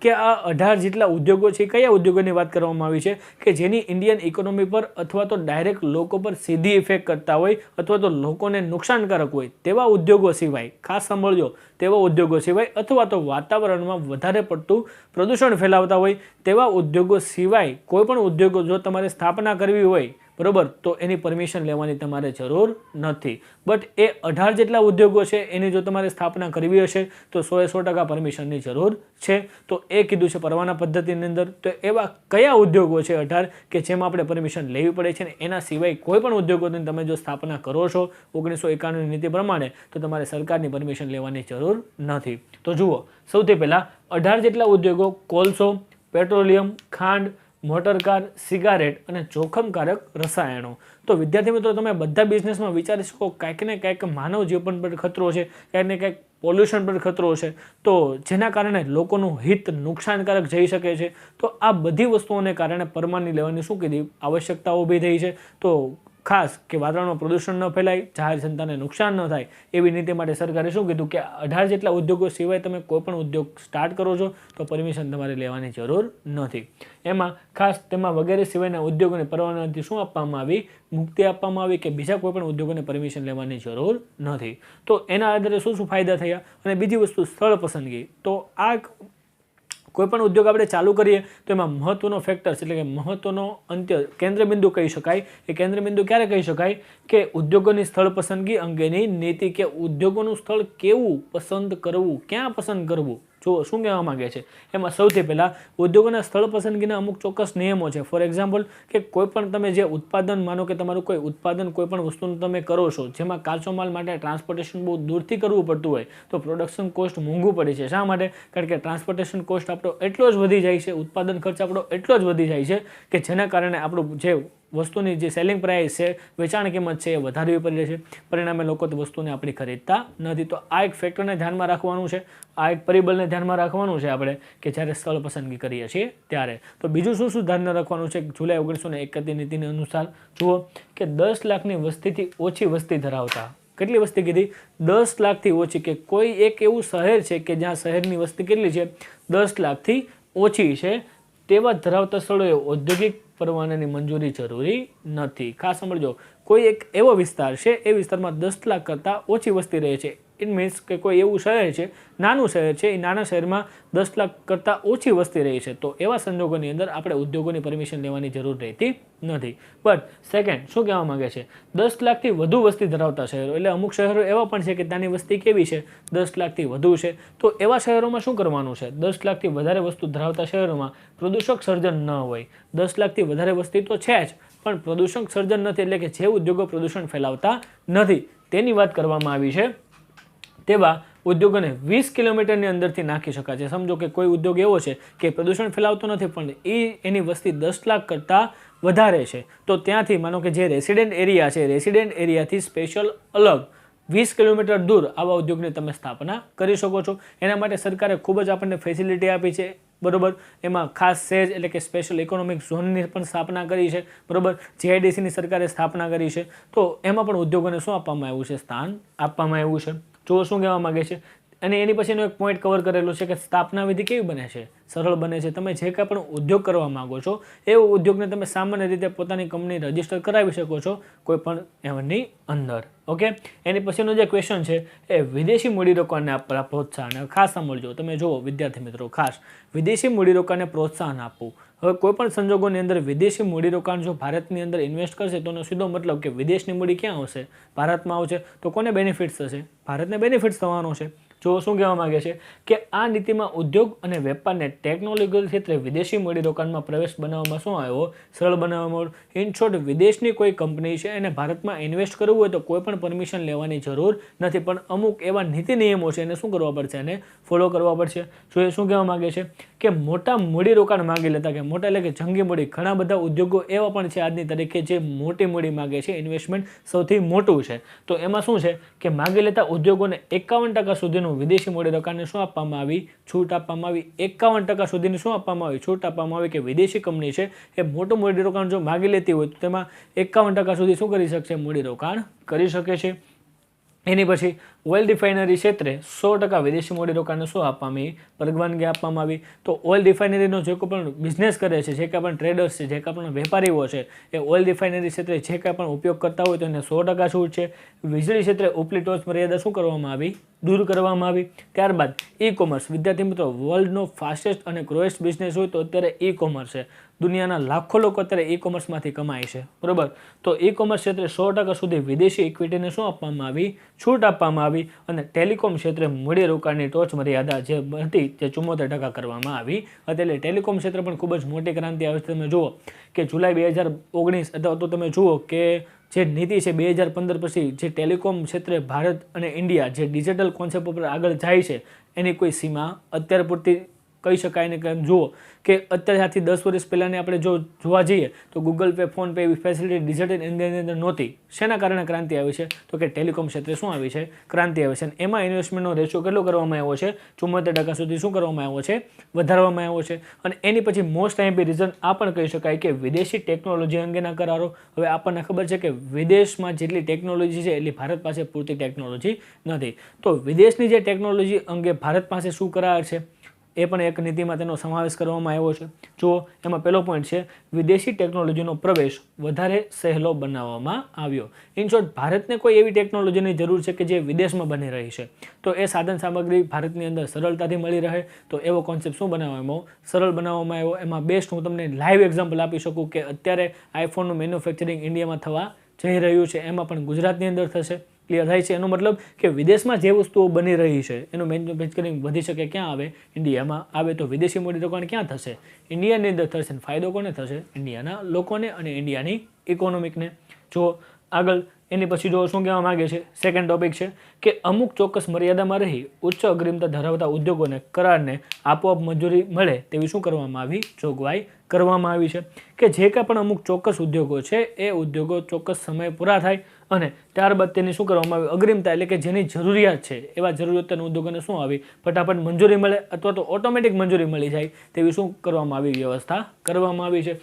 કે આ 18 જેટલા ઉદ્યોગો છે કયા ઉદ્યોગોની વાત કરવામાં આવી છે કે જેની ઇન્ડિયન ઇકોનોમી પર અથવા તો ડાયરેક્ટ લોકો પર સીધી ઇફેક્ટ કરતા હોય અથવા તો લોકોને નુકસાનકારક હોય તેવા ઉદ્યોગો સિવાય, ખાસ સાંભળજો, તેવા ઉદ્યોગો સિવાય અથવા તો વાતાવરણમાં વધારે પડતું પ્રદૂષણ ફેલાવતા હોય તેવા ઉદ્યોગો સિવાય કોઈ પણ ઉદ્યોગો જો તમારે સ્થાપના કરવી હોય, બરોબર, તો એની પરમિશન લેવાની તમારે જરૂર નથી. બટ એ 18 જેટલા ઉદ્યોગો છે એની જો તમારે સ્થાપના કરવી હશે તો 100% પરમિશનની જરૂર છે. તો એ કીધું છે પરવાના પદ્ધતિની અંદર. તો એવા કયા ઉદ્યોગો છે 18 કે જેમાં આપણે પરમિશન લેવી પડે છે ને એના સિવાય કોઈ પણ ઉદ્યોગોની તમે જો સ્થાપના કરો છો 1991ની નીતિ પ્રમાણે તો તમારે સરકારની પરમિશન લેવાની જરૂર નથી. તો જુઓ, સૌથી પહેલાં 18 જેટલા ઉદ્યોગો કોલસો, પેટ્રોલિયમ, ખાંડ, મોટરકાર, સિગારેટ અને જોખમકારક રસાયણો. તો વિદ્યાર્થી મિત્રો તમે બધા બિઝનેસમાં વિચારી શકો કાંઈક ને કાંઈક માનવ જીવન પર ખતરો છે, કાંઈક ને કાંઈક પોલ્યુશન પર ખતરો છે, તો જેના કારણે લોકોનું હિત નુકસાનકારક જઈ શકે છે. તો આ બધી વસ્તુઓને કારણે પરમાની લેવાની શું કીધી આવશ્યકતા ઊભી થઈ છે. તો ખાસ કે વાતાવરણમાં પ્રદૂષણ ન ફેલાય, જાહેર જનતાને નુકસાન ન થાય એવી નીતિ માટે સરકારે શું કીધું કે 18 જેટલા ઉદ્યોગો સિવાય તમે કોઈ પણ ઉદ્યોગ સ્ટાર્ટ કરો છો તો પરમિશન તમારે લેવાની જરૂર નથી. એમાં ખાસ તેમાં વગેરે સિવાયના ઉદ્યોગોને પરવાનાથી શું આપવામાં આવી, મુક્તિ આપવામાં આવી કે બીજા કોઈ પણ ઉદ્યોગોને પરમિશન લેવાની જરૂર નથી. તો એના આધારે શું શું ફાયદા થયા? અને બીજી વસ્તુ સ્થળ પસંદગી. તો આ કોઈ પણ ઉદ્યોગ આપણે ચાલુ કરીએ તો એમાં મહત્વનો ફેક્ટર્સ એટલે કે મહત્વનો અંત્ય કેન્દ્રબિંદુ કહી શકાય. એ કેન્દ્રબિંદુ ક્યારે કહી શકાય કે ઉદ્યોગોની સ્થળ પસંદગી અંગેની નીતિ, કે ઉદ્યોગોનું સ્થળ કેવું પસંદ કરવું, ક્યાં પસંદ કરવું, જુઓ શું કહેવા માગે છે એમાં સૌથી પહેલાં ઉદ્યોગોના સ્થળ પસંદગીના અમુક ચોક્કસ નિયમો છે. ફોર એક્ઝામ્પલ કે કોઈ પણ તમે જે ઉત્પાદન, માનો કે તમારું કોઈ ઉત્પાદન કોઈ પણ વસ્તુનું તમે કરો છો જેમાં કાચો માલ માટે ટ્રાન્સપોર્ટેશન બહુ દૂરથી કરવું પડતું હોય તો પ્રોડક્શન કોસ્ટ મોંઘું પડે છે. શા માટે? કારણ કે ટ્રાન્સપોર્ટેશન કોસ્ટ આપણો એટલો જ વધી જાય છે, ઉત્પાદન ખર્ચ આપણો એટલો જ વધી જાય છે કે જેના કારણે આપણું જે વસ્તુની જે સેલિંગ પ્રાઇસ છે, વેચાણ કિંમત છે એ વધારવી પડે છે. પરિણામે લોકો તે વસ્તુને આપણી ખરીદતા નથી. તો આ એક ફેક્ટરને ધ્યાનમાં રાખવાનું છે, આ એક પરિબળને ધ્યાનમાં રાખવાનું છે આપણે કે જ્યારે સ્થળ પસંદગી કરીએ છીએ ત્યારે. તો બીજું શું શું ધ્યાનમાં રાખવાનું છે? જુલાઈ 1971 નીતિની અનુસાર જુઓ કે 10 લાખની વસ્તીથી ઓછી વસ્તી ધરાવતા, કેટલી વસ્તી કીધી? 10 લાખથી ઓછી, કે કોઈ એક એવું શહેર છે કે જ્યાં શહેરની વસ્તી કેટલી છે? 10 લાખથી ઓછી છે, તેવા ધરાવતા સ્થળોએ ઔદ્યોગિક પરવાનાની મંજૂરી જરૂરી નથી. ખાસ સમજો, કોઈ એક એવો વિસ્તાર છે, એ વિસ્તારમાં 10 લાખ કરતાં ઓછી વસ્તી રહે છે. ઇટ મીન્સ કે કોઈ એવું શહેર છે, નાનું શહેર છે, એ નાના શહેરમાં 10 લાખ કરતાં ઓછી વસ્તી રહી છે, તો એવા સંજોગોની અંદર આપણે ઉદ્યોગોની પરમિશન લેવાની જરૂર રહેતી નથી. બટ સેકન્ડ શું કહેવા માંગે છે? 10 લાખથી વધુ વસ્તી ધરાવતા શહેરો, એટલે અમુક શહેરો એવા પણ છે કે ત્યાંની વસ્તી કેવી છે? 10 લાખથી વધુ છે. તો એવા શહેરોમાં શું કરવાનું છે? 10 લાખથી વધારે વસ્તુ ધરાવતા શહેરોમાં પ્રદૂષક સર્જન ન હોય. 10 લાખથી વધારે વસ્તી તો છે જ, પણ પ્રદૂષક સર્જન નથી, એટલે કે જે ઉદ્યોગો પ્રદૂષણ ફેલાવતા નથી તેની વાત કરવામાં આવી છે. તેવા ઉદ્યોગોને 20 કિલોમીટરની અંદરથી નાખી શકાય છે. સમજો કે કોઈ ઉદ્યોગ એવો છે કે પ્રદૂષણ ફેલાવતો નથી પણ એની વસ્તી 10 લાખ કરતાં વધારે છે, તો ત્યાંથી માનો કે જે રેસિડેન્ટ એરિયા છે, રેસિડેન્ટ એરિયાથી સ્પેશિયલ અલગ 20 કિલોમીટર દૂર આવા ઉદ્યોગની તમે સ્થાપના કરી શકો છો. એના માટે સરકારે ખૂબ જ આપણને ફેસિલિટી આપી છે, બરોબર. એમાં ખાસ સેજ એટલે કે સ્પેશિયલ ઇકોનોમિક ઝોનની પણ સ્થાપના કરી છે, બરોબર. જીઆઈડીસીની સરકારે સ્થાપના કરી છે. તો એમાં પણ ઉદ્યોગોને શું આપવામાં આવ્યું છે? સ્થાન આપવામાં આવ્યું છે. જો શું કહેવા માગે છે, અને એની પછીનો એક પોઈન્ટ કવર કરેલો છે કે સ્થાપના વિધિ કેવી બને છે? સરળ બને છે. તમે જે કાંઈ પણ ઉદ્યોગ કરવા માગો છો એ ઉદ્યોગને તમે સામાન્ય રીતે પોતાની કંપની રજીસ્ટર કરાવી શકો છો કોઈ પણ એવની અંદર. ઓકે, એની પછીનો જે ક્વેશ્ચન છે એ વિદેશી મૂડીરોકાણને આપવા પ્રોત્સાહન. ખાસ સાંભળજો, તમે જુઓ વિદ્યાર્થી મિત્રો, ખાસ વિદેશી મૂડીરોકાણને પ્રોત્સાહન આપવું. હવે કોઈ પણ સંજોગોની અંદર વિદેશી મૂડીરોકાણ જો ભારતની અંદર ઇન્વેસ્ટ કરશે તો એનો સીધો મતલબ કે વિદેશની મૂડી ક્યાં આવશે? ભારતમાં આવશે. તો કોને બેનિફિટ્સ થશે? ભારતને બેનિફિટ્સ થવાનો છે. જો શું કહેવા માગે છે કે આ નીતિમાં ઉદ્યોગ અને વેપારને ટેકનોલોજીકલ ક્ષેત્રે વિદેશી મૂડીરોકાણમાં પ્રવેશ બનાવવામાં શું આવ્યો? સરળ બનાવવામાં. ઇન શોર્ટ, વિદેશની કોઈ કંપની છે એને ભારતમાં ઇન્વેસ્ટ કરવું હોય તો કોઈ પણ પરમિશન લેવાની જરૂર નથી, પણ અમુક એવા નીતિ નિયમો છે એને શું કરવા પડશે? એને ફોલો કરવા પડશે. જો એ શું કહેવા માગે છે કે મોટા મૂડીરોકાણ માગી લેતા, કે મોટા એટલે કે જંગી મૂડી. ઘણા બધા ઉદ્યોગો એવા પણ છે આજની તારીખે જે મોટી મૂડી માગે છે, ઇન્વેસ્ટમેન્ટ સૌથી મોટું છે. તો એમાં શું છે કે માગી લેતા ઉદ્યોગોને 51% સુધીનું વિદેશી મૂડીરોકાણને શું આપવામાં આવી? છૂટ આપવામાં આવી. 51% સુધીની શું આપવામાં આવી? છૂટ આપવામાં આવી કે વિદેશી કંપની છે એ મોટું મૂડીરોકાણ જો માગી લેતી હોય તો તેમાં 51% સુધી શું કરી શકશે? મૂડીરોકાણ કરી શકે છે. એની પછી ઓઇલ રિફાઇનરી ક્ષેત્રે 100% વિદેશી મૂડીરોકાણને શું આપવામાં આવી? પરવાનગી આપવામાં આવી. તો ઓઇલ રિફાઇનરીનો જે કોઈ પણ બિઝનેસ કરે છે, જે કાંઈ પણ ટ્રેડર્સ છે, જે કાંઈ પણ વેપારીઓ છે, એ ઓઇલ રિફાઇનરી ક્ષેત્રે જે કાંઈ પણ ઉપયોગ કરતા હોય તો એને 100% છૂટ છે. વીજળી ક્ષેત્રે ઉપલી ટોચ મર્યાદા શું કરવામાં આવી? દૂર કરવામાં આવી. ત્યારબાદ ઈ કોમર્સ. વિદ્યાર્થી મિત્રો, વર્લ્ડનો ફાસ્ટેસ્ટ અને ગ્રોએસ્ટ બિઝનેસ હોય તો અત્યારે ઈ કોમર્સ છે. દુનિયાના લાખો લોકો અત્યારે ઈ કોમર્સમાંથી કમાય છે, બરોબર. તો ઈ કોમર્સ ક્ષેત્રે 100% સુધી વિદેશી ઇક્વિટીને શું આપવામાં આવી? છૂટ આપવામાં આવી. અને ટેલિકોમ ક્ષેત્રે મૂડીરોકાણની ટોચ મર્યાદા જે હતી તે 74% કરવામાં આવી હતી. એટલે ટેલિકોમ ક્ષેત્રે પણ ખૂબ જ મોટી ક્રાંતિ આવે છે. તમે જુઓ કે જુલાઈ 2019 અથવા તો તમે જુઓ કે જે નીતિ છે 2015 પછી જે ટેલિકોમ ક્ષેત્રે ભારત અને ઇન્ડિયા જે ડિજિટલ કોન્સેપ્ટ ઉપર આગળ જાય છે એની કોઈ સીમા અત્યાર પૂરતી કહી શકાય ને. કે જુઓ કે અત્યારે આથી 10 વર્ષ પહેલાંની આપણે જો જોવા જઈએ તો ગૂગલ પે, ફોન પે એવી ફેસિલિટી ડિજિટલ ઇન્ડિયાની અંદર નહોતી. શેના કારણે ક્રાંતિ આવી છે? તો કે ટેલિકોમ ક્ષેત્રે શું આવી છે? ક્રાંતિ આવી છે. અને એમાં ઇન્વેસ્ટમેન્ટનો રેશિયો કેટલો કરવામાં આવ્યો છે? 74% સુધી શું કરવામાં આવ્યો છે? વધારવામાં આવ્યો છે. અને એની પછી મોસ્ટ આઈમ્પી રીઝન આ પણ કહી શકાય કે વિદેશી ટેકનોલોજી અંગેના કરારો. હવે આપણને ખબર છે કે વિદેશમાં જેટલી ટેકનોલોજી છે એટલી ભારત પાસે પૂરતી ટેકનોલોજી નથી. તો વિદેશની જે ટેકનોલોજી અંગે ભારત પાસે શું કરાર છે એ પણ એક નીતિમાં તેનો સમાવેશ કરવામાં આવ્યો છે. જુઓ, એમાં પહેલો પોઈન્ટ છે વિદેશી ટેકનોલોજીનો પ્રવેશ વધારે સહેલો બનાવવામાં આવ્યો. ઇન શોર્ટ, ભારતને કોઈ એવી ટેકનોલોજીની જરૂર છે કે જે વિદેશમાં બની રહી છે, તો એ સાધન સામગ્રી ભારતની અંદર સરળતાથી મળી રહે, તો એવો કોન્સેપ્ટ શું બનાવવામાં? સરળ બનાવવામાં આવ્યો. એમાં બેસ્ટ હું તમને લાઈવ એક્ઝામ્પલ આપી શકું કે અત્યારે આઈફોનનું મેન્યુફેક્ચરિંગ ઇન્ડિયામાં થવા જઈ રહ્યું છે, એમાં પણ ગુજરાતની અંદર થશે. ક્લિયર થાય છે? એનો મતલબ કે વિદેશમાં જે વસ્તુઓ બની રહી છે એનું મેન્યુફેક્ચરિંગ વધી શકે, ક્યાં આવે? ઇન્ડિયામાં આવે. તો વિદેશી મૂડીરોકાણ ક્યાં થશે? ઇન્ડિયાની અંદર થશે. ફાયદો કોને થશે? ઇન્ડિયાના લોકોને અને ઇન્ડિયાની ઇકોનોમિકને. જો આગળ એની પછી જો શું કહેવા માગે છે, સેકન્ડ ટોપિક છે કે અમુક ચોક્કસ મર્યાદામાં રહી ઉચ્ચ અગ્રિમતા ધરાવતા ઉદ્યોગોને કરારને આપોઆપ મંજૂરી મળે તેવી શું કરવામાં આવી? જોગવાઈ કરવામાં આવી છે કે જે કાંઈ પણ અમુક ચોક્કસ ઉદ્યોગો છે એ ઉદ્યોગો ચોક્કસ સમય પૂરા થાય અને ત્યારબાદ તેની શું કરવામાં આવી? અગ્રિમતા એટલે કે જેની જરૂરિયાત છે એવા જરૂરિયાતના ઉદ્યોગોને શું આવી? ફટાફટ મંજૂરી મળે અથવા તો ઓટોમેટિક મંજૂરી મળી જાય તેવી શું કરવામાં આવી? વ્યવસ્થા કરવામાં આવી છે.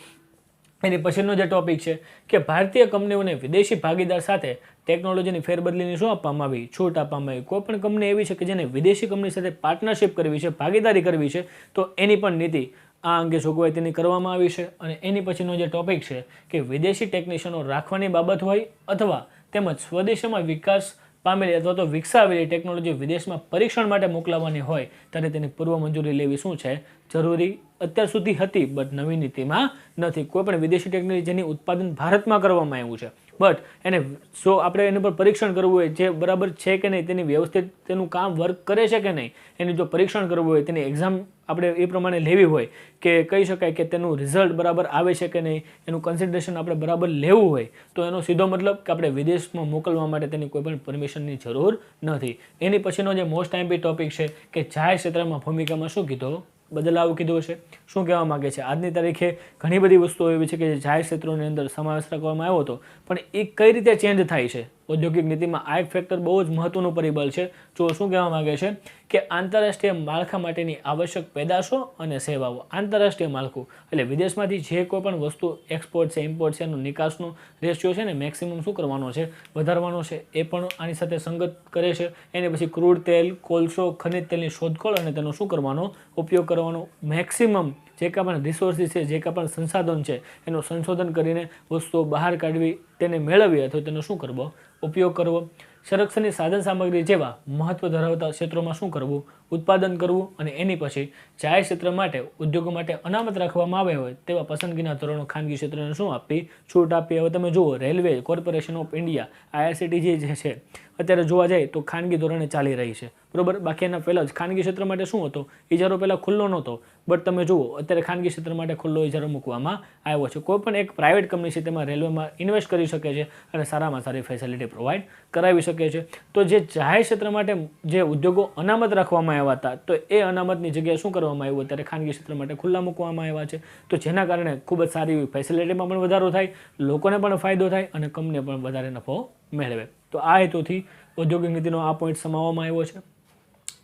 એની પછીનો જે ટોપિક છે કે ભારતીય કંપનીઓને વિદેશી ભાગીદાર સાથે ટેકનોલોજીની ફેરબદલીની શું આપવામાં આવી? છૂટ આપવામાં આવી. કોઈ પણ કંપની એવી છે કે જેને વિદેશી કંપની સાથે પાર્ટનરશિપ કરવી છે, ભાગીદારી કરવી છે, તો એની પણ નીતિ આ અંગે જોગવાઈ તેની કરવામાં આવી છે. અને એની પછીનો જે ટોપિક છે કે વિદેશી ટેકનિશિયનો રાખવાની બાબત હોય અથવા તેમજ સ્વદેશમાં વિકાસ પામેલી અથવા તો વિકસાવેલી ટેકનોલોજી વિદેશમાં પરીક્ષણ માટે મોકલાવવાની હોય ત્યારે તેની પૂર્વ મંજૂરી લેવી શું છે? જરૂરી. અત્યાર સુધી હતી બટ નવી નીતિમાં નથી. કોઈ પણ વિદેશી ટેકનોલોજી જેની ઉત્પાદન ભારતમાં કરવામાં આવ્યું છે બટ એને જો આપણે એની પર પરીક્ષણ કરવું હોય, જે બરાબર છે કે નહીં, તેની વ્યવસ્થિત તેનું કામ વર્ક કરે છે કે નહીં, એની જો પરીક્ષણ કરવું હોય, તેની એક્ઝામ આપણે એ પ્રમાણે લેવી હોય કે કહી શકાય કે તેનું રિઝલ્ટ બરાબર આવે છે કે નહીં, એનું કન્સિડરેશન આપણે બરાબર લેવું હોય તો એનો સીધો મતલબ કે આપણે વિદેશમાં મોકલવા માટે તેની કોઈ પણ પરમિશનની જરૂર નથી. એની પછીનો જે મોસ્ટ આઈમ્પી ટોપિક છે કે જાહેર ક્ષેત્રમાં ભૂમિકામાં શું કીધો? બદલાવ કીધો છે. શું કહેવા માગે છે? આજની તારીખે ઘણી બધી વસ્તુઓ એવી છે કે જે જાહેર ક્ષેત્રોની અંદર સમાવેશ રાખવામાં આવ્યો હતો પણ એ કઈ રીતે ચેન્જ થાય છે ઔદ્યોગિક નીતિમાં? આ એક ફેક્ટર બહુ જ મહત્વનું પરિબળ છે. જો શું કહેવા માગે છે કે આંતરરાષ્ટ્રીય માળખા માટેની આવશ્યક પેદાશો અને સેવાઓ. આંતરરાષ્ટ્રીય માળખું એટલે વિદેશમાંથી જે કોઈ પણ વસ્તુ એક્સપોર્ટ છે, ઇમ્પોર્ટ છે, એનો નિકાસનો રેશિયો છે ને મેક્સિમમ શું કરવાનો છે? વધારવાનો છે. એ પણ આની સાથે સંગત કરે છે. એની પછી ક્રૂડ તેલ, કોલસો, ખનિજ તેલની શોધખોળ અને તેનો શું કરવાનો? ઉપયોગ કરવાનો. મેક્સિમમ જે કાંઈ પણ રિસોર્સિસ છે, જે કાંઈ પણ સંસાધન છે એનું સંશોધન કરીને વસ્તુઓ બહાર કાઢવી, તેને મેળવવી અથવા તેનો શું કરવો? ઉપયોગ કરવો. સંરક્ષણની સાધન સામગ્રી જેવા મહત્વ ધરાવતા ક્ષેત્રોમાં શું કરવું? ઉત્પાદન કરવું. અને એની પછી જાહેર ક્ષેત્ર માટે ઉદ્યોગો માટે અનામત રાખવામાં આવે હોય તેવા પસંદગીના ધોરણો ખાનગી ક્ષેત્રને શું આપવી? છૂટ આપવી. હવે તમે જુઓ railway corporation of India IRCTC જે છે અત્યારે જોવા જાય તો ખાનગી ધોરણે ચાલી રહી છે, બરોબર. બાકી એના પહેલાં જ ખાનગી ક્ષેત્ર માટે શું હતો? ઇજારો પહેલાં ખુલ્લો નહોતો બટ તમે જુઓ અત્યારે ખાનગી ક્ષેત્ર માટે ખુલ્લો ઇજારો મૂકવામાં આવ્યો છે. કોઈ પણ એક પ્રાઇવેટ કંપની છે તેમાં રેલવેમાં ઇન્વેસ્ટ કરી શકે છે અને સારામાં સારી ફેસિલિટી પ્રોવાઈડ કરાવી શકે છે. તો જે જાહેર ક્ષેત્ર માટે જે ઉદ્યોગો અનામત રાખવામાં આવ્યા હતા તો એ અનામતની જગ્યાએ શું કરવામાં આવ્યું? અત્યારે ખાનગી ક્ષેત્ર માટે ખુલ્લા મૂકવામાં આવ્યા છે. તો જેના કારણે ખૂબ જ સારી ફેસિલિટીમાં પણ વધારો થાય, લોકોને પણ ફાયદો થાય અને કંપની પણ વધારે નફો મેળવે. તો આ હેતુથી ઔદ્યોગિક નીતિનો આ પોઈન્ટ સમાવવામાં આવ્યો છે.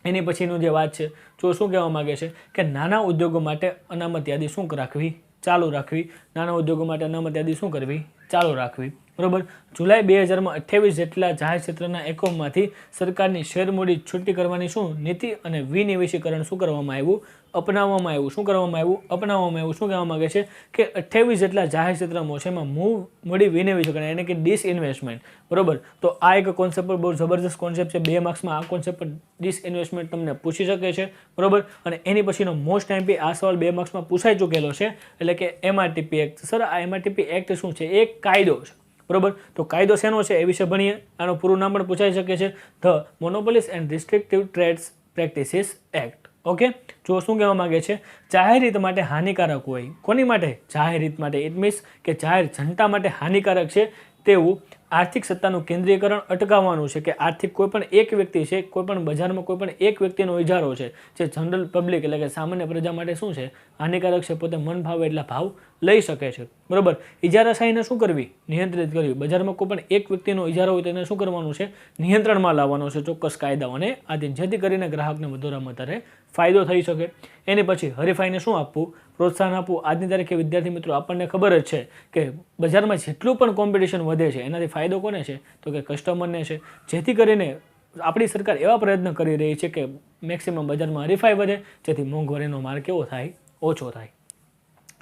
એની પછીનું જે વાત છે જો શું કહેવા માગે છે કે નાના ઉદ્યોગો માટે અનામત યાદી શું રાખવી? ચાલુ રાખવી. નાના ઉદ્યોગો માટે અનામત યાદી શું કરવી? ચાલુ રાખવી, બરોબર. જુલાઈ 2028 જેટલા જાહેર ક્ષેત્રના એકમોમાંથી સરકારની શેરમૂડી છૂટી કરવાની શું નીતિ અને વિનિવેશીકરણ શું કરવામાં આવ્યું? અપનાવવામાં આવ્યું. શું કરવામાં આવ્યું? અપનાવવામાં આવ્યું. શું કહેવા માગે છે કે 28 જેટલા જાહેર ક્ષેત્રમાં છે એમાં મૂડી વિનિવેશીકરણ એટલે કે ડિસઇન્વેસ્ટમેન્ટ, બરોબર. તો આ એક કોન્સેપ્ટ બહુ જબરજસ્ત કોન્સેપ્ટ છે. 2 માર્ક્સમાં આ કોન્સેપ્ટ પર ડિસઇન્વેસ્ટમેન્ટ તમને પૂછી શકે છે, બરોબર. અને એની પછીનો મોસ્ટ આઈમ્પી આ સવાલ 2 માર્ક્સમાં પૂછાઈ ચૂકેલો છે એટલે કે MRTP એક્ટ. સર આ MRTP એક્ટ શું છે? એક કાયદો છે, બરોબર. તો કાયદો શેનો છે એ વિશે ભણીએ. આનું પૂરું નામ પણ પૂછાઈ શકે છે, the monopolies and restrictive trades practices act. Okay. જો શું કહેવા માગે છે? જાહેર હિત માટે હાનિકારક હોય. કોની માટે? જાહેર હિત માટે. ઇટ મીન્સ કે જાહેર જનતા માટે હાનિકારક છે તેવું આર્થિક સત્તાનું કેન્દ્રીયકરણ અટકાવવાનું છે. કે આર્થિક કોઈ પણ એક વ્યક્તિ છે, કોઈ પણ બજારમાં કોઈ પણ એક વ્યક્તિનો ઇજારો છે જે જનરલ પબ્લિક એટલે કે સામાન્ય પ્રજા માટે શું છે? હાનિકારક છે. પોતે મન ભાવે એટલા ભાવ લઈ શકે છે, બરોબર. ઇજારાશાહીને શું કરવી? નિયંત્રિત કરવી. બજારમાં કોઈ પણ એક વ્યક્તિનો ઇજારો હોય તેને શું કરવાનું છે? નિયંત્રણમાં લાવવાનો છે ચોક્કસ કાયદાઓને આધીન, જેથી કરીને ગ્રાહકને વધારેમાં વધારે ફાયદો થઈ શકે. એની પછી હરીફાઈને શું આપવું? પ્રોત્સાહન આપવું. આજની તારીખે વિદ્યાર્થી મિત્રો આપણને ખબર જ છે કે બજારમાં જેટલું પણ કોમ્પિટિશન વધે છે એનાથી ફાયદો કોને છે? તો કે કસ્ટમરને છે. જેથી કરીને આપણી સરકાર એવા પ્રયત્ન કરી રહી છે કે મેક્સિમમ બજારમાં હરીફાઈ વધે જેથી મોંઘવારીનો માર કેવો થાય? ઓછો થાય.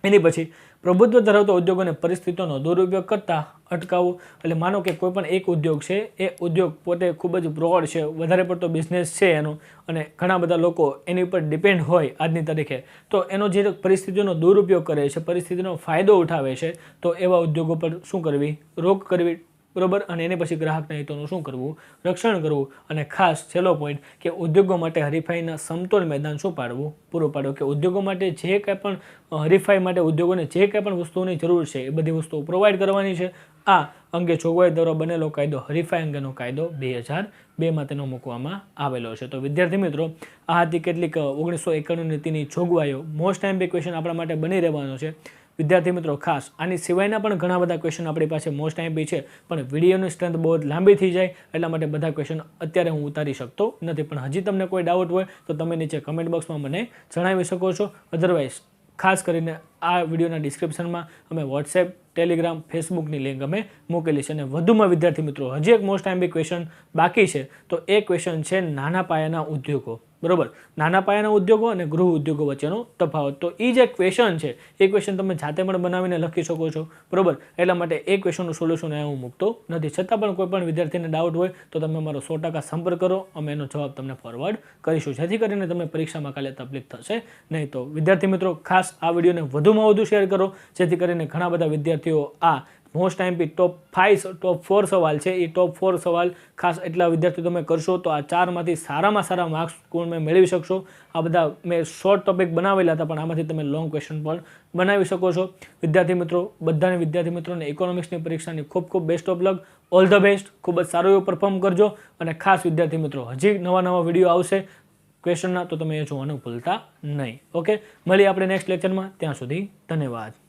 એની પછી પ્રભુત્વ ધરાવતા ઉદ્યોગોને પરિસ્થિતિઓનો દુરુપયોગ કરતા અટકાવવું. એટલે માનો કે કોઈ પણ એક ઉદ્યોગ છે એ ઉદ્યોગ પોતે ખૂબ જ બ્રોડ છે, વધારે પડતો બિઝનેસ છે એનો અને ઘણા બધા લોકો એની ઉપર ડિપેન્ડ હોય આજની તારીખે, તો એનો જે પરિસ્થિતિનો દુરુપયોગ કરે છે, પરિસ્થિતિનો ફાયદો ઉઠાવે છે, તો એવા ઉદ્યોગો પર શું કરવી? રોક કરવી. બરોબર, અને એને પછી ગ્રાહકના હિતોનું શું કરવું, રક્ષણ કરવું, અને ખાસ છેલ્લો પોઈન્ટ કે ઉદ્યોગો માટે હરીફાઈના સમતોલ મેદાન શું પાડવું, પૂરું પાડવું, કે ઉદ્યોગો માટે જે કંઈ પણ હરીફાઈ માટે ઉદ્યોગોને જે કંઈ પણ વસ્તુઓની જરૂર છે એ બધી વસ્તુઓ પ્રોવાઈડ કરવાની છે. આ અંગે જોગવાઈ દ્વારા બનેલો કાયદો હરીફાઈ અંગેનો કાયદો 2002માં તેનો મૂકવામાં આવેલો છે. તો વિદ્યાર્થી મિત્રો, આ હતી કેટલીક 1991 નીતિની જોગવાઈઓ. મોસ્ટ ટાઈમ બી ક્વેશ્ચન આપણા માટે બની રહેવાનો છે. વિદ્યાર્થી મિત્રો, ખાસ આની સિવાયના પણ ઘણા બધા ક્વેશ્ચન આપણી પાસે મોસ્ટ ટાઈમ બી છે, પણ વિડીયોની સ્ટ્રેન્થ બહુ જ લાંબી થઈ જાય એટલા માટે બધા ક્વેશ્ચન અત્યારે હું ઉતારી શકતો નથી. પણ હજી તમને કોઈ ડાઉટ હોય તો તમે નીચે કમેન્ટ બોક્સમાં મને જણાવી શકો છો. અધરવાઇઝ ખાસ કરીને આ વિડીયોના ડિસ્ક્રિપ્શનમાં અમે વોટ્સએપ, ટેલિગ્રામ, ફેસબુકની લિંક અમે મૂકેલી છે. અને વધુમાં વિદ્યાર્થી મિત્રો, હજી એક મોસ્ટ ટાઈમ બી ક્વેશ્ચન બાકી છે. તો એ ક્વેશ્ચન છે નાના પાયાના ઉદ્યોગો. બરોબર, નાના પાયાના ઉદ્યોગો અને ગૃહ ઉદ્યોગો વચ્ચેનો તફાવત. તો એ જે ક્વેશ્ચન છે એ ક્વેશ્ચન તમે જાતે પણ બનાવીને લખી શકો છો. બરોબર, એટલા માટે એ ક્વેશ્ચનનું સોલ્યુશન હું મૂકતો નથી. છતાં પણ કોઈ પણ વિદ્યાર્થીને ડાઉટ હોય તો તમે મારો 100% સંપર્ક કરો, અમે એનો જવાબ તમને ફોરવર્ડ કરીશું, જેથી કરીને તમને પરીક્ષામાં કાલે તકલીફ થશે નહીં. તો વિદ્યાર્થી મિત્રો, ખાસ આ વિડીયોને વધુમાં વધુ શેર કરો, જેથી કરીને ઘણા બધા વિદ્યાર્થીઓ આ મોસ્ટ ટાઈમ બી ટોપ 4 સવાલ છે એ ટોપ 4 સવાલ ખાસ એટલા વિદ્યાર્થીઓ તમે કરશો તો આ 4માંથી સારામાં સારા માર્ક્સ તમે મેળવી શકશો. આ બધા મેં શોર્ટ ટોપિક બનાવેલા હતા, પણ આમાંથી તમે લોંગ ક્વેશ્ચન પણ બનાવી શકો છો. વિદ્યાર્થી મિત્રો, બધાને વિદ્યાર્થી મિત્રોને ઇકોનોમિક્સની પરીક્ષાની ખૂબ ખૂબ best of luck, all the best. ખૂબ જ સારું એવું પરફોર્મ કરજો. અને ખાસ વિદ્યાર્થી મિત્રો, હજી નવા વિડીયો આવશે ક્વેશ્ચનના, તો તમે એ જોવાનું ભૂલતા નહીં. ઓકે, મળીએ આપણે નેક્સ્ટ લેક્ચરમાં. ત્યાં સુધી ધન્યવાદ.